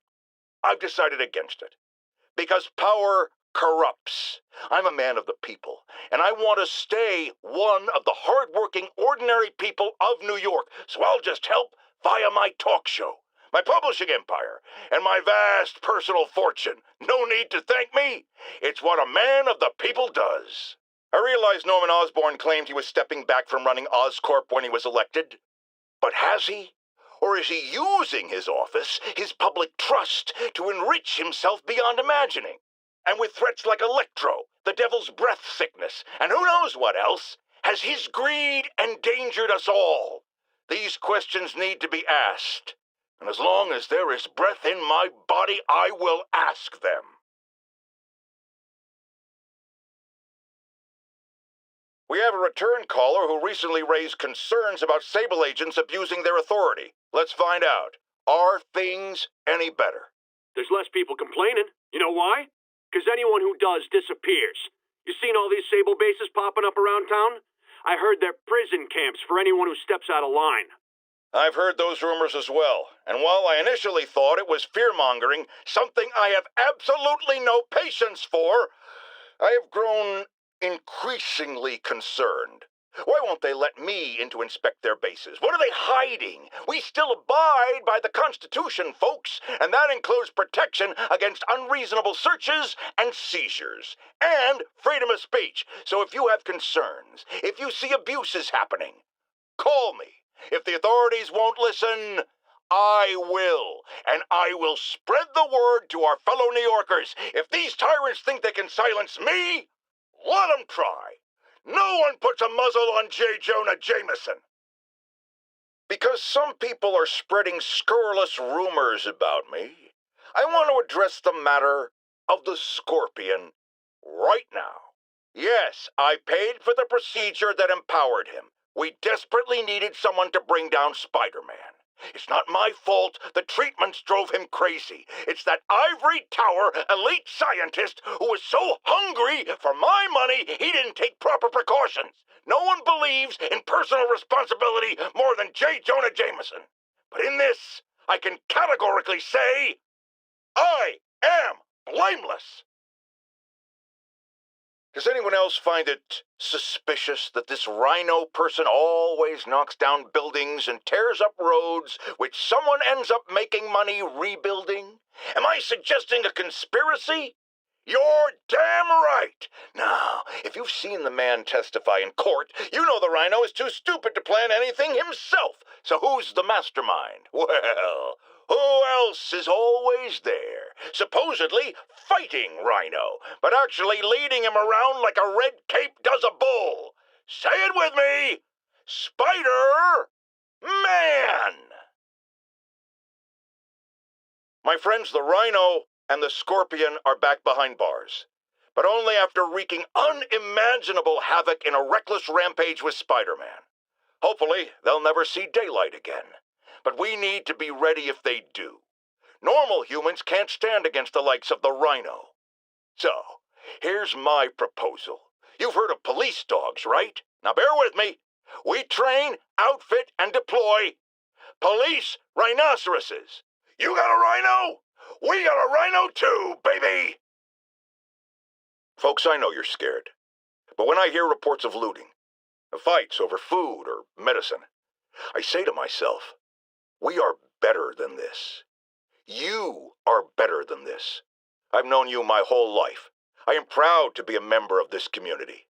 I've decided against it. Because power corrupts. I'm a man of the people, and I want to stay one of the hard-working, ordinary people of New York, so I'll just help via my talk show, my publishing empire, and my vast personal fortune. No need to thank me. It's what a man of the people does. I realize Norman Osborne claimed he was stepping back from running Oscorp when he was elected. But has he? Or is he using his office, his public trust, to enrich himself beyond imagining? And with threats like Electro, the devil's breath sickness, and who knows what else, has his greed endangered us all? These questions need to be asked. And as long as there is breath in my body, I will ask them. We have a return caller who recently raised concerns about Sable agents abusing their authority. Let's find out. Are things any better? There's less people complaining. You know why? Because anyone who does disappears. You seen all these Sable bases popping up around town? I heard they're prison camps for anyone who steps out of line. I've heard those rumors as well, and while I initially thought it was fear-mongering, something I have absolutely no patience for, I have grown increasingly concerned. Why won't they let me in to inspect their bases? What are they hiding? We still abide by the Constitution, folks, and that includes protection against unreasonable searches and seizures, and freedom of speech. So if you have concerns, if you see abuses happening, call me. If the authorities won't listen, I will, and I will spread the word to our fellow New Yorkers. If these tyrants think they can silence me, let them try. No one puts a muzzle on Jonah Jameson. Because some people are spreading scurrilous rumors about me, I want to address the matter of the Scorpion right now. Yes, I paid for the procedure that empowered him. We desperately needed someone to bring down Spider-Man. It's not my fault the treatments drove him crazy. It's that ivory tower elite scientist who was so hungry for my money he didn't take proper precautions. No one believes in personal responsibility more than Jonah Jameson. But in this, I can categorically say, I am blameless. Does anyone else find it suspicious that this rhino person always knocks down buildings and tears up roads, which someone ends up making money rebuilding? Am I suggesting a conspiracy? You're damn right! Now, if you've seen the man testify in court, you know the rhino is too stupid to plan anything himself. So who's the mastermind? Well, who else is always there, supposedly fighting Rhino, but actually leading him around like a red cape does a bull? Say it with me! Spider-Man! My friends, the Rhino and the Scorpion are back behind bars, but only after wreaking unimaginable havoc in a reckless rampage with Spider-Man. Hopefully, they'll never see daylight again. But we need to be ready if they do. Normal humans can't stand against the likes of the Rhino. So, here's my proposal. You've heard of police dogs, right? Now bear with me. We train, outfit, and deploy police rhinoceroses. You got a rhino? We got a rhino too, baby! Folks, I know you're scared. But when I hear reports of looting, of fights over food or medicine, I say to myself, we are better than this. You are better than this. I've known you my whole life. I am proud to be a member of this community.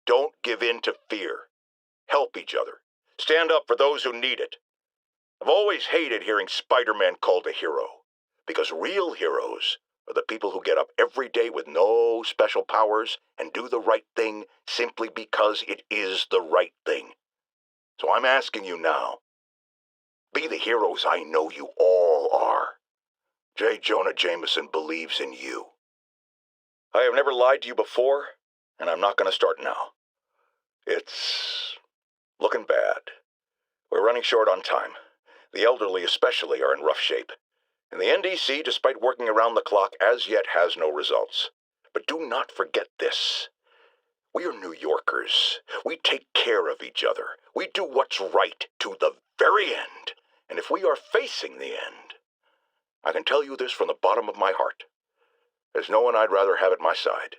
Don't give in to fear. Help each other. Stand up for those who need it. I've always hated hearing Spider-Man called a hero, because real heroes are the people who get up every day with no special powers and do the right thing simply because it is the right thing. So I'm asking you now, be the heroes I know you all are. Jonah Jameson believes in you. I have never lied to you before, and I'm not going to start now. It's looking bad. We're running short on time. The elderly especially are in rough shape. And the NDC, despite working around the clock, as yet has no results. But do not forget this. We are New Yorkers. We take care of each other. We do what's right to the very end. And if we are facing the end, I can tell you this from the bottom of my heart. There's no one I'd rather have at my side.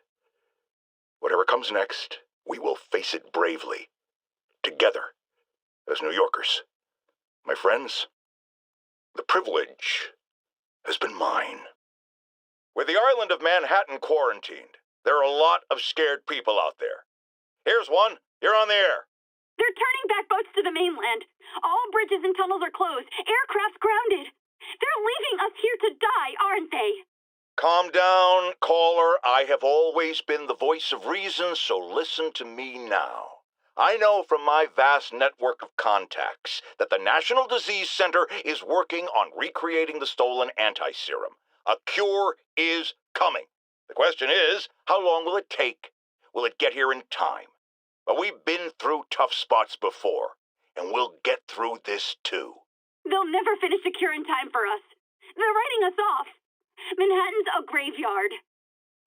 Whatever comes next, we will face it bravely. Together, as New Yorkers. My friends, the privilege has been mine. With the island of Manhattan quarantined, there are a lot of scared people out there. Here's one. You're on the air. They're turning back boats to the mainland. All bridges and tunnels are closed. Aircraft's grounded. They're leaving us here to die, aren't they? Calm down, caller. I have always been the voice of reason, so listen to me now. I know from my vast network of contacts that the National Disease Center is working on recreating the stolen anti-serum. A cure is coming. The question is, how long will it take? Will it get here in time? But we've been through tough spots before, and we'll get through this too. They'll never finish the cure in time for us. They're writing us off. Manhattan's a graveyard.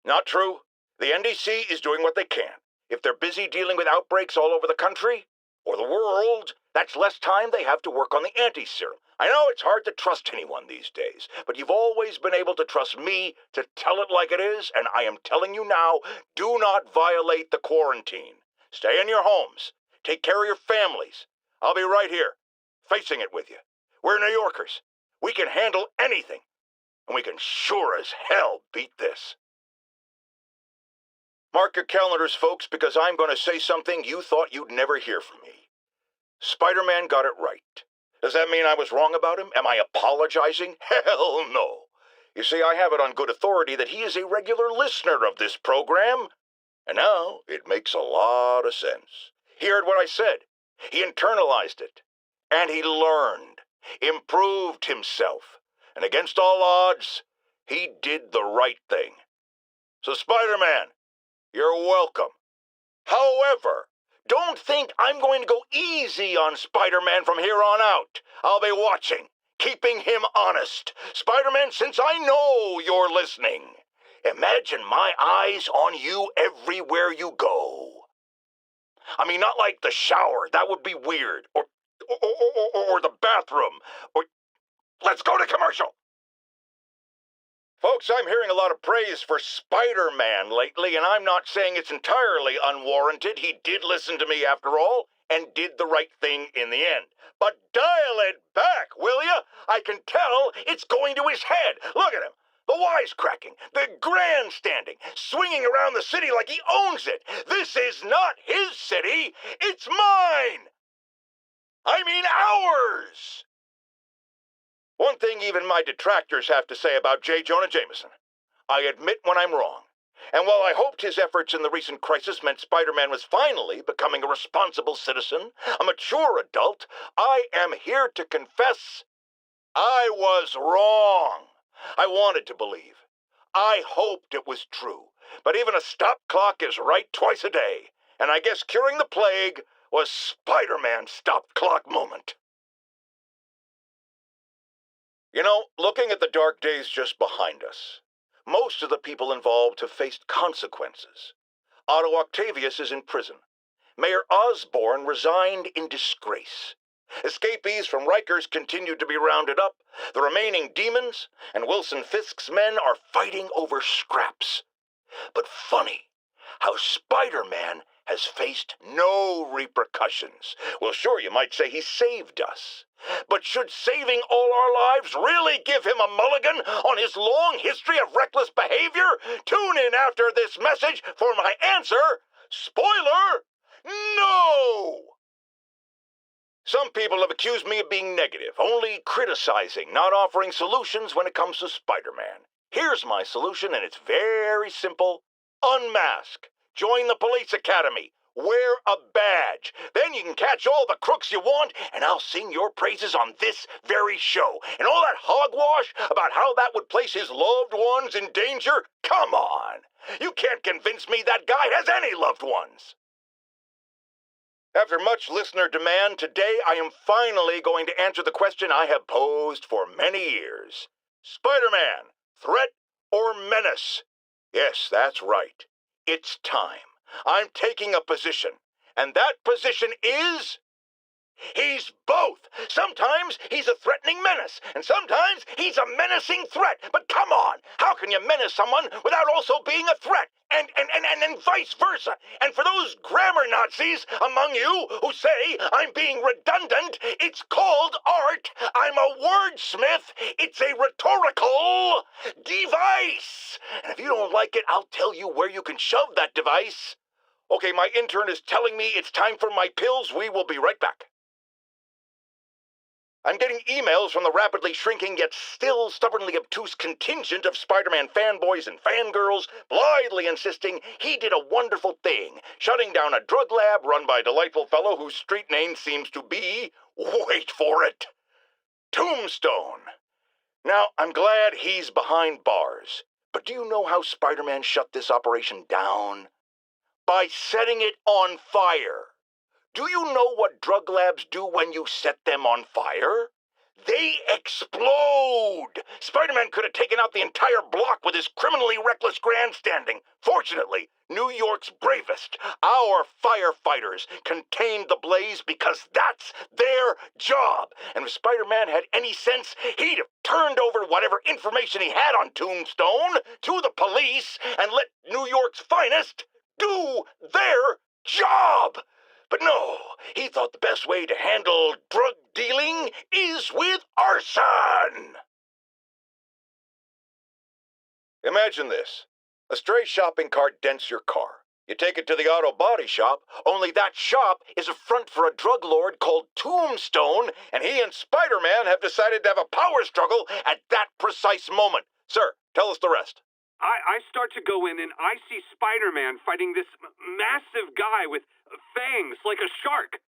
Not true. The NDC is doing what they can. If they're busy dealing with outbreaks all over the country, or the world, That's less time they have to work on the anti-serum. I know it's hard to trust anyone these days, but you've always been able to trust me to tell it like it is, and I am telling you now, do not violate the quarantine. Stay in your homes. Take care of your families. I'll be right here, facing it with you. We're New Yorkers. We can handle anything, and we can sure as hell beat this. Mark your calendars, folks, because I'm going to say something you thought you'd never hear from me. Spider-Man got it right. Does that mean I was wrong about him? Am I apologizing? Hell no. You see, I have it on good authority that he is a regular listener of this program. And now it makes a lot of sense. He heard what I said. He internalized it. And he learned. Improved himself. And against all odds, he did the right thing. So, Spider-Man, you're welcome. However, don't think I'm going to go easy on Spider-Man from here on out. I'll be watching, keeping him honest. Spider-Man, since I know you're listening, imagine my eyes on you everywhere you go. I mean, not like the shower. That would be weird. Or the bathroom. Or let's go to commercial. Folks, I'm hearing a lot of praise for Spider-Man lately, and I'm not saying it's entirely unwarranted. He did listen to me after all, and did the right thing in the end. But dial it back, will ya? I can tell it's going to his head. Look at him. The wisecracking, the grandstanding, swinging around the city like he owns it. This is not his city. It's mine. I mean ours. One thing even my detractors have to say about Jonah Jameson. I admit when I'm wrong. And while I hoped his efforts in the recent crisis meant Spider-Man was finally becoming a responsible citizen, a mature adult, I am here to confess I was wrong. I wanted to believe. I hoped it was true. But even a stop clock is right twice a day. And I guess curing the plague was Spider-Man's stop clock moment. You know, looking at the dark days just behind us, most of the people involved have faced consequences. Otto Octavius is in prison. Mayor Osborne resigned in disgrace. Escapees from Rikers continue to be rounded up. The remaining demons and Wilson Fisk's men are fighting over scraps. But funny how Spider-Man has faced no repercussions. Well, sure, you might say he saved us. But should saving all our lives really give him a mulligan on his long history of reckless behavior? Tune in after this message for my answer. Spoiler, no! Some people have accused me of being negative, only criticizing, not offering solutions when it comes to Spider-Man. Here's my solution, and it's very simple. Unmask. Join the police academy. Wear a badge. Then you can catch all the crooks you want, and I'll sing your praises on this very show. And all that hogwash about how that would place his loved ones in danger? Come on. You can't convince me that guy has any loved ones. After much listener demand, today I am finally going to answer the question I have posed for many years. Spider-Man, threat or menace? Yes, that's right. It's time. I'm taking a position, and that position is... he's both. Sometimes he's a threatening menace, and sometimes he's a menacing threat. But come on, how can you menace someone without also being a threat? And vice versa. And for those grammar Nazis among you who say I'm being redundant, it's called art. I'm a wordsmith. It's a rhetorical device. And if you don't like it, I'll tell you where you can shove that device. Okay, my intern is telling me it's time for my pills. We will be right back. I'm getting emails from the rapidly shrinking yet still stubbornly obtuse contingent of Spider-Man fanboys and fangirls, blithely insisting he did a wonderful thing, shutting down a drug lab run by a delightful fellow whose street name seems to be, wait for it, Tombstone. Now, I'm glad he's behind bars, but do you know how Spider-Man shut this operation down? By setting it on fire. Do you know what drug labs do when you set them on fire? they explode. Spider-Man could have taken out the entire block with his criminally reckless grandstanding. Fortunately, New York's bravest, our firefighters, contained the blaze because that's their job. And if Spider-Man had any sense, he'd have turned over whatever information he had on Tombstone to the police and let New York's finest do their job. But no, he thought the best way to handle drug dealing is with arson. Imagine this. A stray shopping cart dents your car. You take it to the auto body shop, only that shop is a front for a drug lord called Tombstone, and he and Spider-Man have decided to have a power struggle at that precise moment. Sir, tell us the rest. I start to go in and I see Spider-Man fighting this massive guy with fangs like a shark.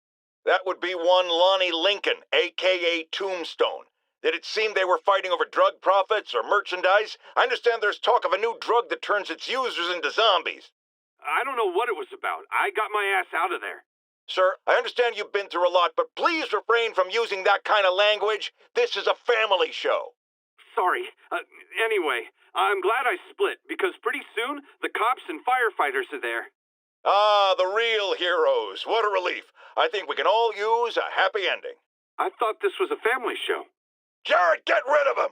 That would be one Lonnie Lincoln, a.k.a. Tombstone. Did it seem they were fighting over drug profits or merchandise? I understand there's talk of a new drug that turns its users into zombies. I don't know what it was about. I got my ass out of there. Sir, I understand you've been through a lot, but please refrain from using that kind of language. This is a family show. Sorry. Anyway, I'm glad I split, because pretty soon the cops and firefighters are there. Ah, the real heroes. What a relief. I think we can all use a happy ending. I thought this was a family show. Jared, get rid of him!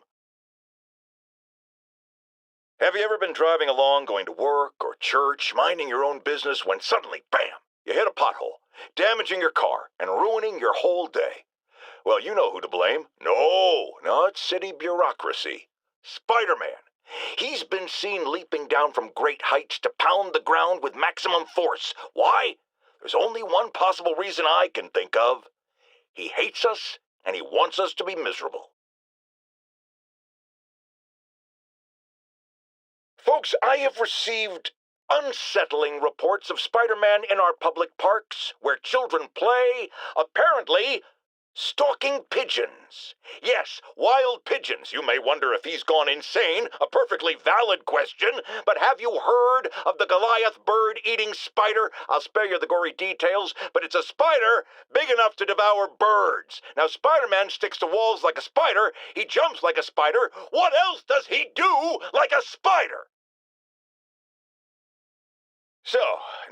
Have you ever been driving along, going to work or church, minding your own business, when suddenly, bam, you hit a pothole, damaging your car and ruining your whole day? Well, you know who to blame. No, not city bureaucracy. Spider-Man. He's been seen leaping down from great heights to pound the ground with maximum force. Why? There's only one possible reason I can think of. He hates us, and he wants us to be miserable. Folks, I have received unsettling reports of Spider-Man in our public parks, where children play, apparently stalking pigeons. Yes, wild pigeons. You may wonder if he's gone insane, a perfectly valid question, but have you heard of the Goliath bird-eating spider? I'll spare you the gory details, but it's a spider big enough to devour birds. Now, Spider-Man sticks to walls like a spider, he jumps like a spider. What else does he do like a spider? So,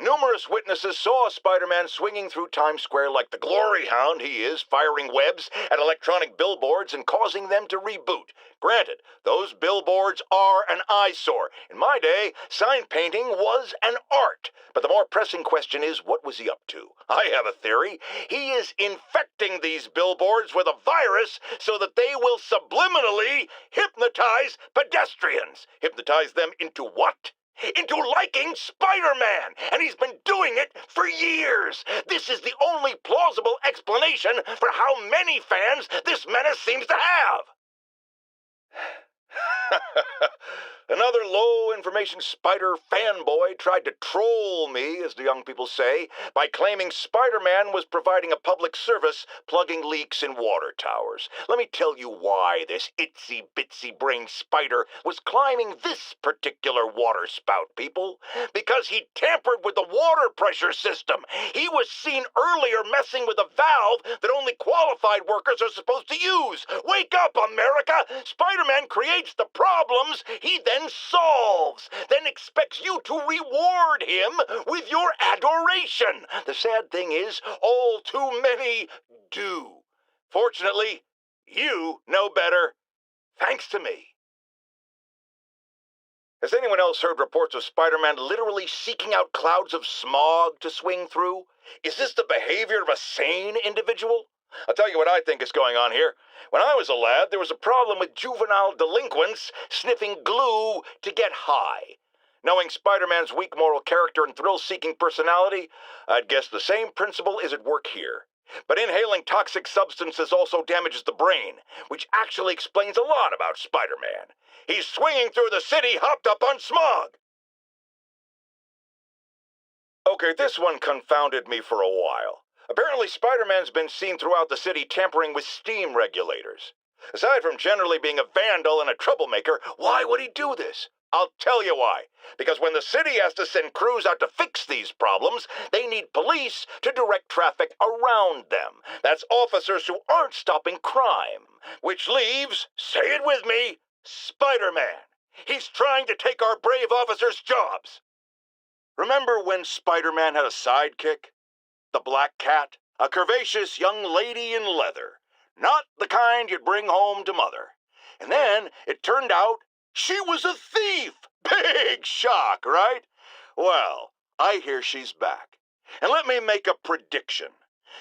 numerous witnesses saw Spider-Man swinging through Times Square like the glory hound he is, firing webs at electronic billboards and causing them to reboot. Granted, those billboards are an eyesore. In my day, sign painting was an art. But the more pressing question is, what was he up to? I have a theory. He is infecting these billboards with a virus so that they will subliminally hypnotize pedestrians. Hypnotize them into what? Into liking Spider-Man, and he's been doing it for years. This is the only plausible explanation for how many fans this menace seems to have. Another low-information spider fanboy tried to troll me, as the young people say, by claiming Spider-Man was providing a public service plugging leaks in water towers. Let me tell you why this itsy-bitsy-brained spider was climbing this particular water spout, people. Because he tampered with the water pressure system. He was seen earlier messing with a valve that only qualified workers are supposed to use. Wake up, America! Spider-Man creates the problems he then solves, then expects you to reward him with your adoration. The sad thing is, all too many do. Fortunately, you know better, thanks to me. Has anyone else heard reports of Spider-Man literally seeking out clouds of smog to swing through? Is this the behavior of a sane individual? I'll tell you what I think is going on here. When I was a lad, there was a problem with juvenile delinquents sniffing glue to get high. Knowing Spider-Man's weak moral character and thrill-seeking personality, I'd guess the same principle is at work here. But inhaling toxic substances also damages the brain, which actually explains a lot about Spider-Man. He's swinging through the city hopped up on smog. Okay, this one confounded me for a while. Apparently, Spider-Man's been seen throughout the city tampering with steam regulators. Aside from generally being a vandal and a troublemaker, why would he do this? I'll tell you why. Because when the city has to send crews out to fix these problems, they need police to direct traffic around them. That's officers who aren't stopping crime. Which leaves, say it with me, Spider-Man. He's trying to take our brave officers' jobs. Remember when Spider-Man had a sidekick? The Black Cat? A curvaceous young lady in leather. Not the kind you'd bring home to mother. And then it turned out she was a thief! Big shock, right? Well, I hear she's back. And let me make a prediction.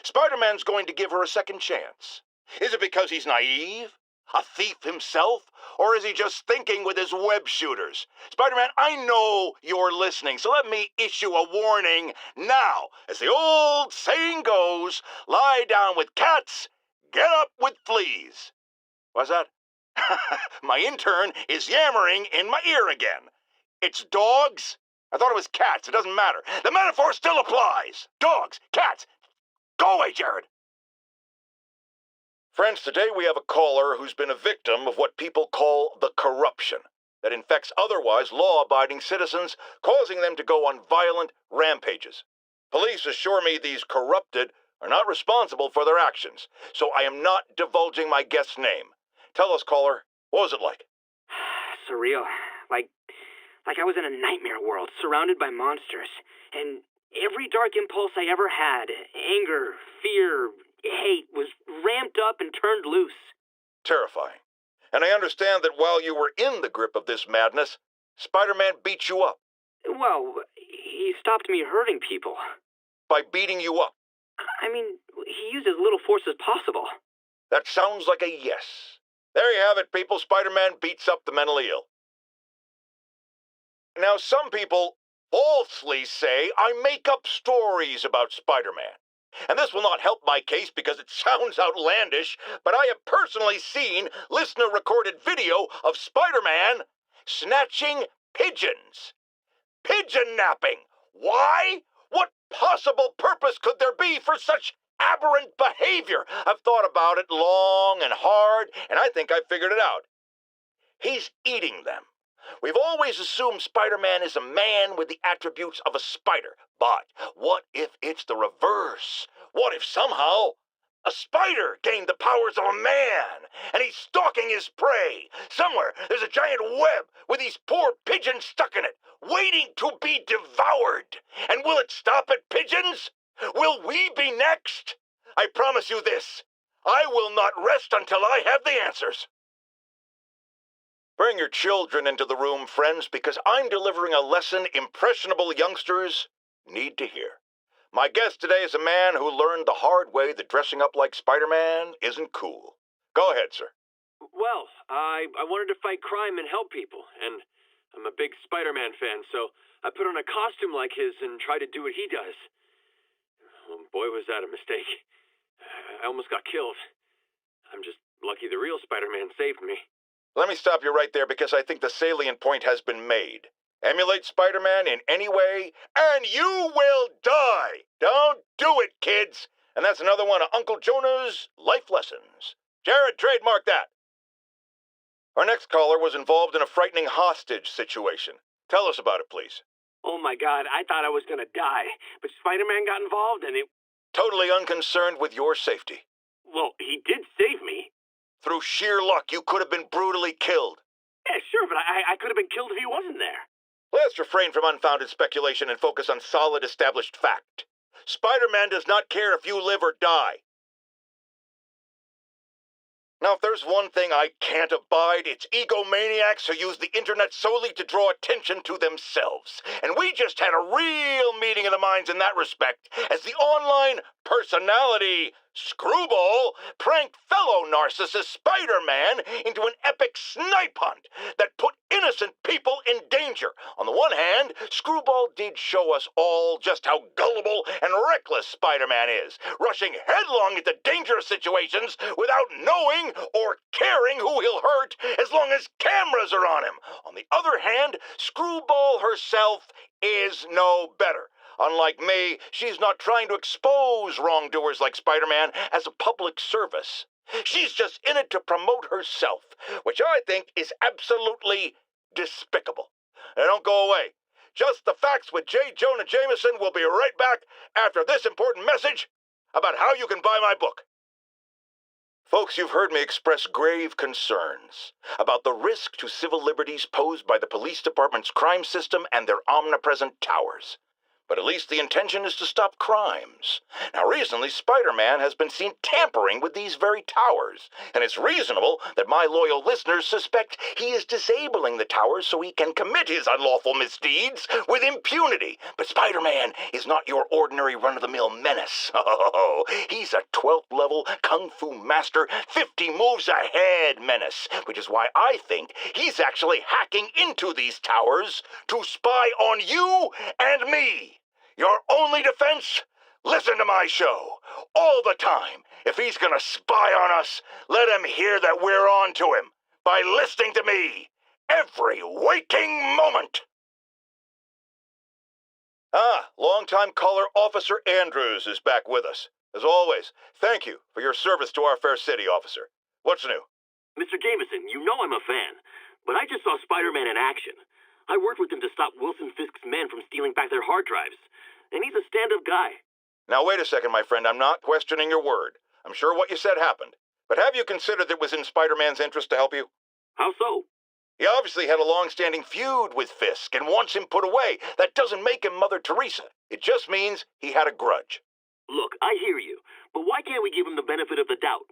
Spider-Man's going to give her a second chance. Is it because he's naive? A thief himself? Or is he just thinking with his web shooters? Spider-Man, I know you're listening, so let me issue a warning now. As the old saying goes, lie down with cats, get up with fleas. What's that? My intern is yammering in my ear again. It's dogs? I thought it was cats. It doesn't matter. The metaphor still applies. Dogs, cats. Go away, Jared. Friends, today we have a caller who's been a victim of what people call the corruption that infects otherwise law-abiding citizens, causing them to go on violent rampages. Police assure me these corrupted are not responsible for their actions, so I am not divulging my guest's name. Tell us, caller, what was it like? Surreal. Like I was in a nightmare world, surrounded by monsters. And every dark impulse I ever had, anger, fear, hate, was ramped up and turned loose. Terrifying. And I understand that while you were in the grip of this madness, Spider-Man beat you up. Well, he stopped me hurting people. By beating you up? I mean, he used as little force as possible. That sounds like a yes. There you have it, people. Spider-Man beats up the mentally ill. Now, some people falsely say I make up stories about Spider-Man. And this will not help my case because it sounds outlandish, but I have personally seen listener-recorded video of Spider-Man snatching pigeons. Pigeon napping. Why? What possible purpose could there be for such aberrant behavior? I've thought about it long and hard, and I think I've figured it out. He's eating them. We've always assumed Spider-Man is a man with the attributes of a spider. But what if it's the reverse? What if somehow a spider gained the powers of a man, and he's stalking his prey? Somewhere there's a giant web with these poor pigeons stuck in it, waiting to be devoured. And will it stop at pigeons? Will we be next? I promise you this. I will not rest until I have the answers. Bring your children into the room, friends, because I'm delivering a lesson impressionable youngsters need to hear. My guest today is a man who learned the hard way that dressing up like Spider-Man isn't cool. Go ahead, sir. Well, I wanted to fight crime and help people, and I'm a big Spider-Man fan, so I put on a costume like his and tried to do what he does. Oh, boy, was that a mistake. I almost got killed. I'm just lucky the real Spider-Man saved me. Let me stop you right there because I think the salient point has been made. Emulate Spider-Man in any way, and you will die! Don't do it, kids! And that's another one of Uncle Jonah's life lessons. Jared, trademark that. Our next caller was involved in a frightening hostage situation. Tell us about it, please. Oh my God, I thought I was gonna die, but Spider-Man got involved and it... Totally unconcerned with your safety. Well, he did save me. Through sheer luck, you could have been brutally killed. Yeah, sure, but I could have been killed if he wasn't there. Let's refrain from unfounded speculation and focus on solid established fact. Spider-Man does not care if you live or die. Now, if there's one thing I can't abide, it's egomaniacs who use the internet solely to draw attention to themselves. And we just had a real meeting of the minds in that respect, as the online personality Screwball pranked fellow narcissist Spider-Man into an epic snipe hunt that put innocent people in danger. On the one hand, Screwball did show us all just how gullible and reckless Spider-Man is, rushing headlong into dangerous situations without knowing or caring who he'll hurt as long as cameras are on him. On the other hand, Screwball herself is no better. Unlike me, she's not trying to expose wrongdoers like Spider-Man as a public service. She's just in it to promote herself, which I think is absolutely despicable. They don't go away. Just the Facts with J. Jonah Jameson will be right back after this important message about how you can buy my book. Folks, you've heard me express grave concerns about the risk to civil liberties posed by the police department's crime system and their omnipresent towers. But at least the intention is to stop crimes. Now, recently, Spider-Man has been seen tampering with these very towers, and it's reasonable that my loyal listeners suspect he is disabling the towers so he can commit his unlawful misdeeds with impunity. But Spider-Man is not your ordinary run-of-the-mill menace. Oh, he's a 12th level Kung Fu master, 50 moves ahead menace, which is why I think he's actually hacking into these towers to spy on you and me. Your only defense? Listen to my show. All the time. If he's gonna spy on us, let him hear that we're on to him by listening to me every waking moment. Longtime caller Officer Andrews is back with us. As always, thank you for your service to our fair city, officer. What's new? Mr. Jameson, you know I'm a fan, but I just saw Spider-Man in action. I worked with him to stop Wilson Fisk's men from stealing back their hard drives, and he's a stand-up guy. Now, wait a second, my friend. I'm not questioning your word. I'm sure what you said happened. But have you considered that it was in Spider-Man's interest to help you? How so? He obviously had a long-standing feud with Fisk and wants him put away. That doesn't make him Mother Teresa. It just means he had a grudge. Look, I hear you, but why can't we give him the benefit of the doubt?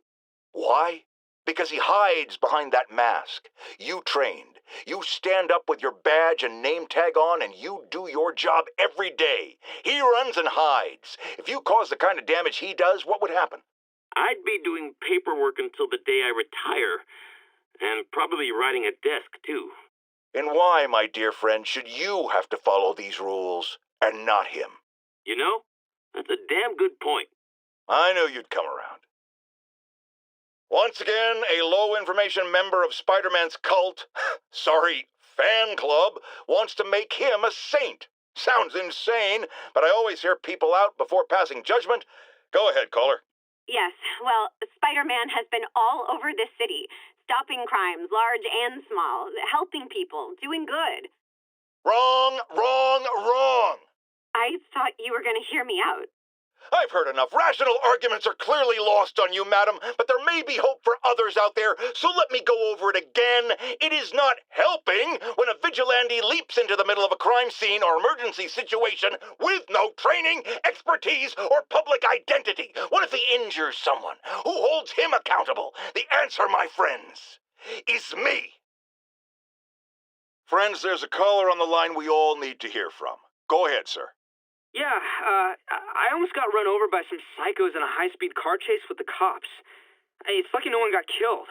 Why? Because he hides behind that mask. You trained. You stand up with your badge and name tag on, and you do your job every day. He runs and hides. If you cause the kind of damage he does, what would happen? I'd be doing paperwork until the day I retire, and probably writing a desk, too. And why, my dear friend, should you have to follow these rules, and not him? You know, that's a damn good point. I knew you'd come around. Once again, a low-information member of Spider-Man's cult, fan club, wants to make him a saint. Sounds insane, but I always hear people out before passing judgment. Go ahead, caller. Yes, well, Spider-Man has been all over this city, stopping crimes, large and small, helping people, doing good. Wrong, wrong, wrong! I thought you were going to hear me out. I've heard enough. Rational arguments are clearly lost on you, madam, but there may be hope for others out there, so let me go over it again. It is not helping when a vigilante leaps into the middle of a crime scene or emergency situation with no training, expertise, or public identity. What if he injures someone? Who holds him accountable? The answer, my friends, is me. Friends, there's a caller on the line we all need to hear from. Go ahead, sir. Yeah, I almost got run over by some psychos in a high-speed car chase with the cops. It's lucky no one got killed.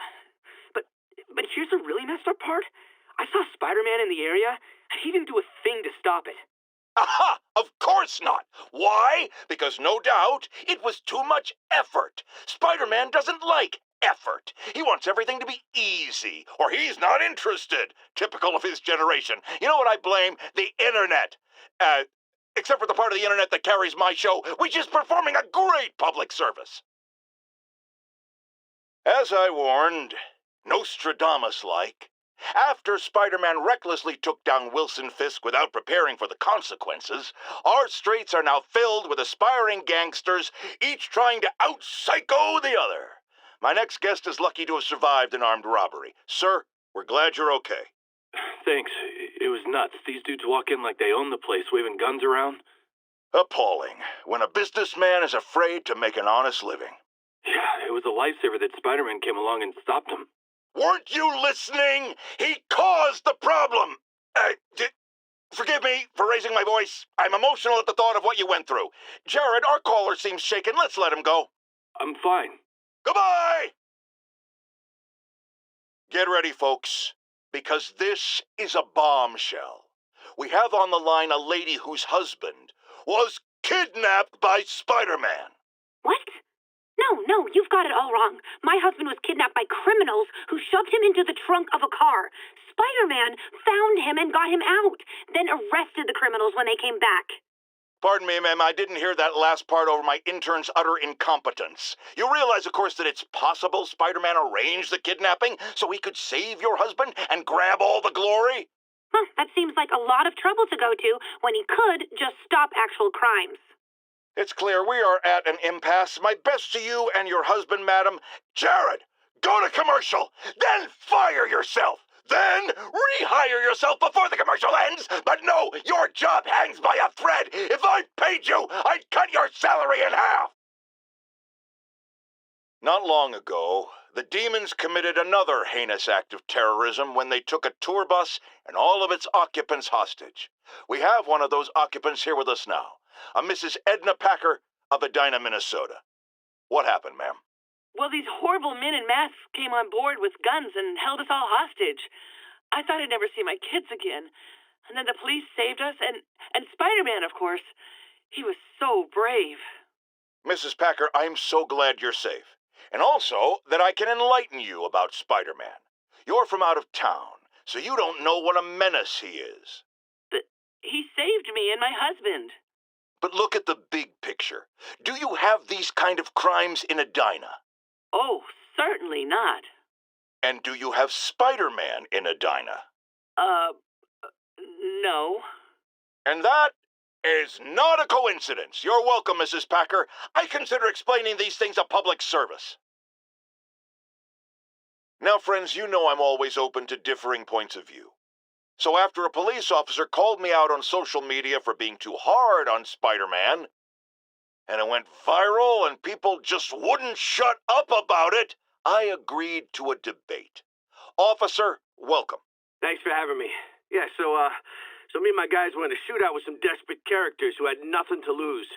But here's the really messed up part. I saw Spider-Man in the area, and he didn't do a thing to stop it. Aha! Of course not! Why? Because no doubt it was too much effort. Spider-Man doesn't like effort. He wants everything to be easy, or he's not interested. Typical of his generation. You know what I blame? The internet. Except for the part of the internet that carries my show, which is performing a great public service. As I warned, Nostradamus-like, after Spider-Man recklessly took down Wilson Fisk without preparing for the consequences, our streets are now filled with aspiring gangsters, each trying to out-psycho the other. My next guest is lucky to have survived an armed robbery. Sir, we're glad you're okay. Thanks. It was nuts. These dudes walk in like they own the place, waving guns around. Appalling. When a businessman is afraid to make an honest living. Yeah, it was a lifesaver that Spider-Man came along and stopped him. Weren't you listening? He caused the problem. Forgive me for raising my voice. I'm emotional at the thought of what you went through. Jared, our caller seems shaken. Let's let him go. I'm fine. Goodbye! Get ready, folks, because this is a bombshell. We have on the line a lady whose husband was kidnapped by Spider-Man. What? No, you've got it all wrong. My husband was kidnapped by criminals who shoved him into the trunk of a car. Spider-Man found him and got him out, then arrested the criminals when they came back. Pardon me, ma'am, I didn't hear that last part over my intern's utter incompetence. You realize, of course, that it's possible Spider-Man arranged the kidnapping so he could save your husband and grab all the glory? Huh, that seems like a lot of trouble to go to when he could just stop actual crimes. It's clear we are at an impasse. My best to you and your husband, madam. Jared, go to commercial, then fire yourself. Then rehire yourself before the commercial ends. But no, your job hangs by a thread. If I paid you, I'd cut your salary in half. Not long ago, the demons committed another heinous act of terrorism when they took a tour bus and all of its occupants hostage. We have one of those occupants here with us now, a Mrs. Edna Packer of Edina, Minnesota. What happened, ma'am? Well, these horrible men in masks came on board with guns and held us all hostage. I thought I'd never see my kids again. And then the police saved us, and Spider-Man, of course. He was so brave. Mrs. Packer, I'm so glad you're safe. And also that I can enlighten you about Spider-Man. You're from out of town, so you don't know what a menace he is. But he saved me and my husband. But look at the big picture. Do you have these kind of crimes in Edina? Oh, certainly not. And do you have Spider-Man in Edina? No. And that is not a coincidence. You're welcome, Mrs. Packer. I consider explaining these things a public service. Now, friends, you know I'm always open to differing points of view. So after a police officer called me out on social media for being too hard on Spider-Man, and it went viral and people just wouldn't shut up about it, I agreed to a debate. Officer, welcome. Thanks for having me. Yeah, so me and my guys were in a shootout with some desperate characters who had nothing to lose.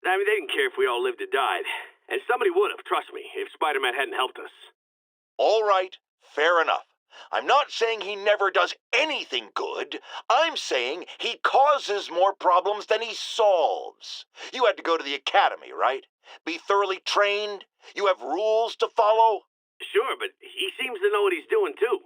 I mean, they didn't care if we all lived or died. And somebody would have, trust me, if Spider-Man hadn't helped us. All right, fair enough. I'm not saying he never does anything good. I'm saying he causes more problems than he solves. You had to go to the academy, right? Be thoroughly trained? You have rules to follow? Sure, but he seems to know what he's doing, too.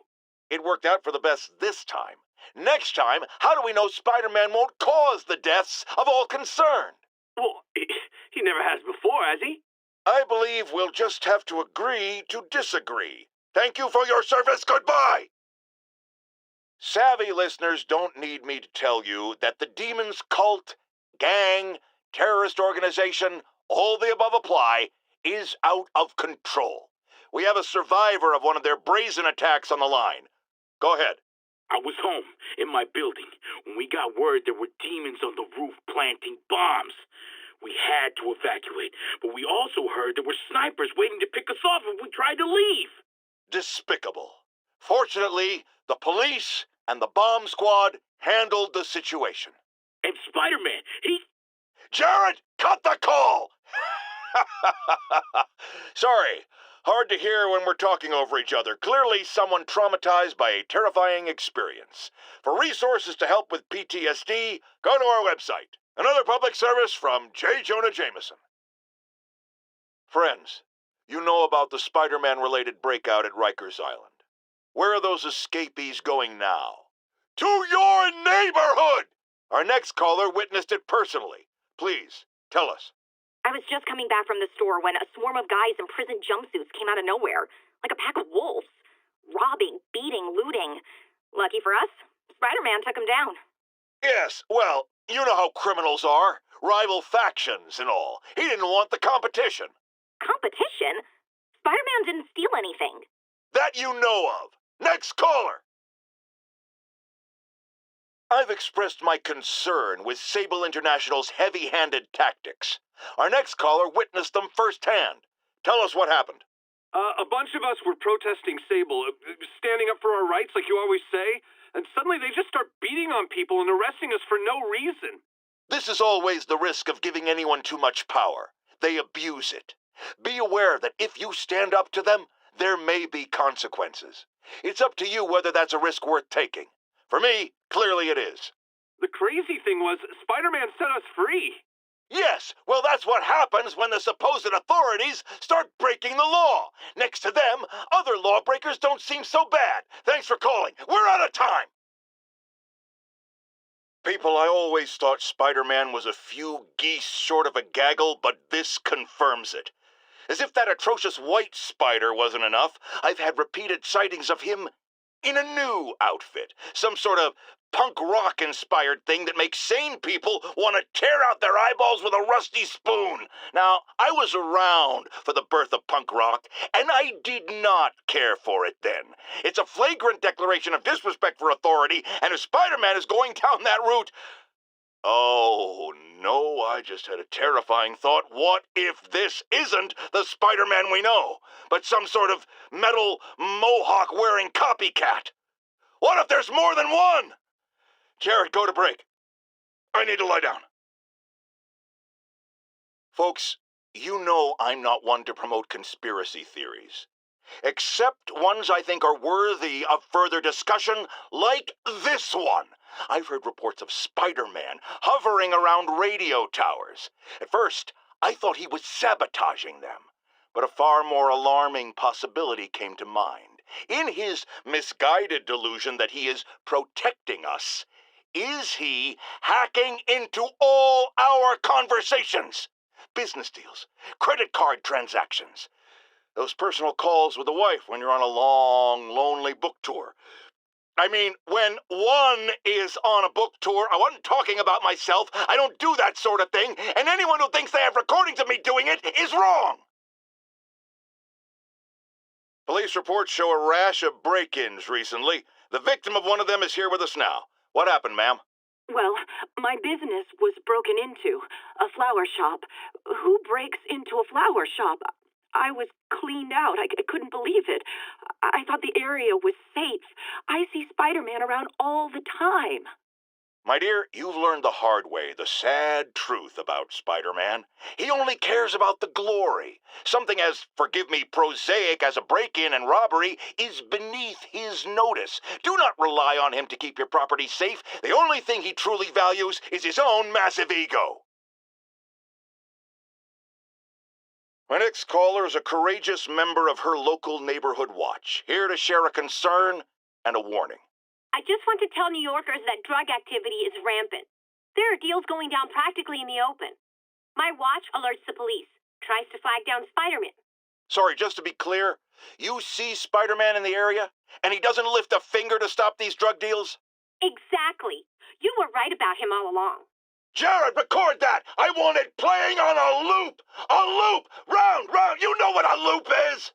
It worked out for the best this time. Next time, how do we know Spider-Man won't cause the deaths of all concerned? Well, he never has before, has he? I believe we'll just have to agree to disagree. Thank you for your service. Goodbye. Savvy listeners don't need me to tell you that the demon's cult, gang, terrorist organization, all the above apply, is out of control. We have a survivor of one of their brazen attacks on the line. Go ahead. I was home, in my building, when we got word there were demons on the roof planting bombs. We had to evacuate, but we also heard there were snipers waiting to pick us off if we tried to leave. Despicable. Fortunately, the police and the bomb squad handled the situation. And Spider-Man, he... Jared, cut the call! Sorry. Hard to hear when we're talking over each other. Clearly someone traumatized by a terrifying experience. For resources to help with PTSD, go to our website. Another public service from J. Jonah Jameson. Friends, you know about the Spider-Man-related breakout at Rikers Island. Where are those escapees going now? To your neighborhood! Our next caller witnessed it personally. Please, tell us. I was just coming back from the store when a swarm of guys in prison jumpsuits came out of nowhere, like a pack of wolves. Robbing, beating, looting. Lucky for us, Spider-Man took them down. Yes, well, you know how criminals are. Rival factions and all. He didn't want the competition. Competition? Spider-Man didn't steal anything. That you know of. Next caller! I've expressed my concern with Sable International's heavy-handed tactics. Our next caller witnessed them firsthand. Tell us what happened. A bunch of us were protesting Sable, standing up for our rights like you always say, and suddenly they just start beating on people and arresting us for no reason. This is always the risk of giving anyone too much power. They abuse it. Be aware that if you stand up to them, there may be consequences. It's up to you whether that's a risk worth taking. For me, clearly it is. The crazy thing was, Spider-Man set us free. Yes, well, that's what happens when the supposed authorities start breaking the law. Next to them, other lawbreakers don't seem so bad. Thanks for calling. We're out of time. People, I always thought Spider-Man was a few geese short of a gaggle, but this confirms it. As if that atrocious white spider wasn't enough, I've had repeated sightings of him in a new outfit. Some sort of punk rock-inspired thing that makes sane people want to tear out their eyeballs with a rusty spoon. Now, I was around for the birth of punk rock, and I did not care for it then. It's a flagrant declaration of disrespect for authority, and if Spider-Man is going down that route... Oh, no, I just had a terrifying thought. What if this isn't the Spider-Man we know, but some sort of metal mohawk-wearing copycat? What if there's more than one? Jared, go to break. I need to lie down. Folks, you know I'm not one to promote conspiracy theories, except ones I think are worthy of further discussion, like this one. I've heard reports of Spider-Man hovering around radio towers. At first, I thought he was sabotaging them, but a far more alarming possibility came to mind. In his misguided delusion that he is protecting us, is he hacking into all our conversations? Business deals, credit card transactions, those personal calls with the wife when you're on a long, lonely book tour. I mean, when one is on a book tour, I wasn't talking about myself. I don't do that sort of thing, and anyone who thinks they have recordings of me doing it is wrong. Police reports show a rash of break-ins recently. The victim of one of them is here with us now. What happened, ma'am? Well, my business was broken into. A flower shop. Who breaks into a flower shop? I was cleaned out. I couldn't believe it. I thought the area was safe. I see Spider-Man around all the time. My dear, you've learned the hard way the sad truth about Spider-Man. He only cares about the glory. Something as, forgive me, prosaic as a break-in and robbery is beneath his notice. Do not rely on him to keep your property safe. The only thing he truly values is his own massive ego. My next caller is a courageous member of her local neighborhood watch, here to share a concern and a warning. I just want to tell New Yorkers that drug activity is rampant. There are deals going down practically in the open. My watch alerts the police, tries to flag down Spider-Man. Sorry, just to be clear, you see Spider-Man in the area, and he doesn't lift a finger to stop these drug deals? Exactly. You were right about him all along. Jared, record that! I want it playing on a loop! A loop! Round, round! You know what a loop is!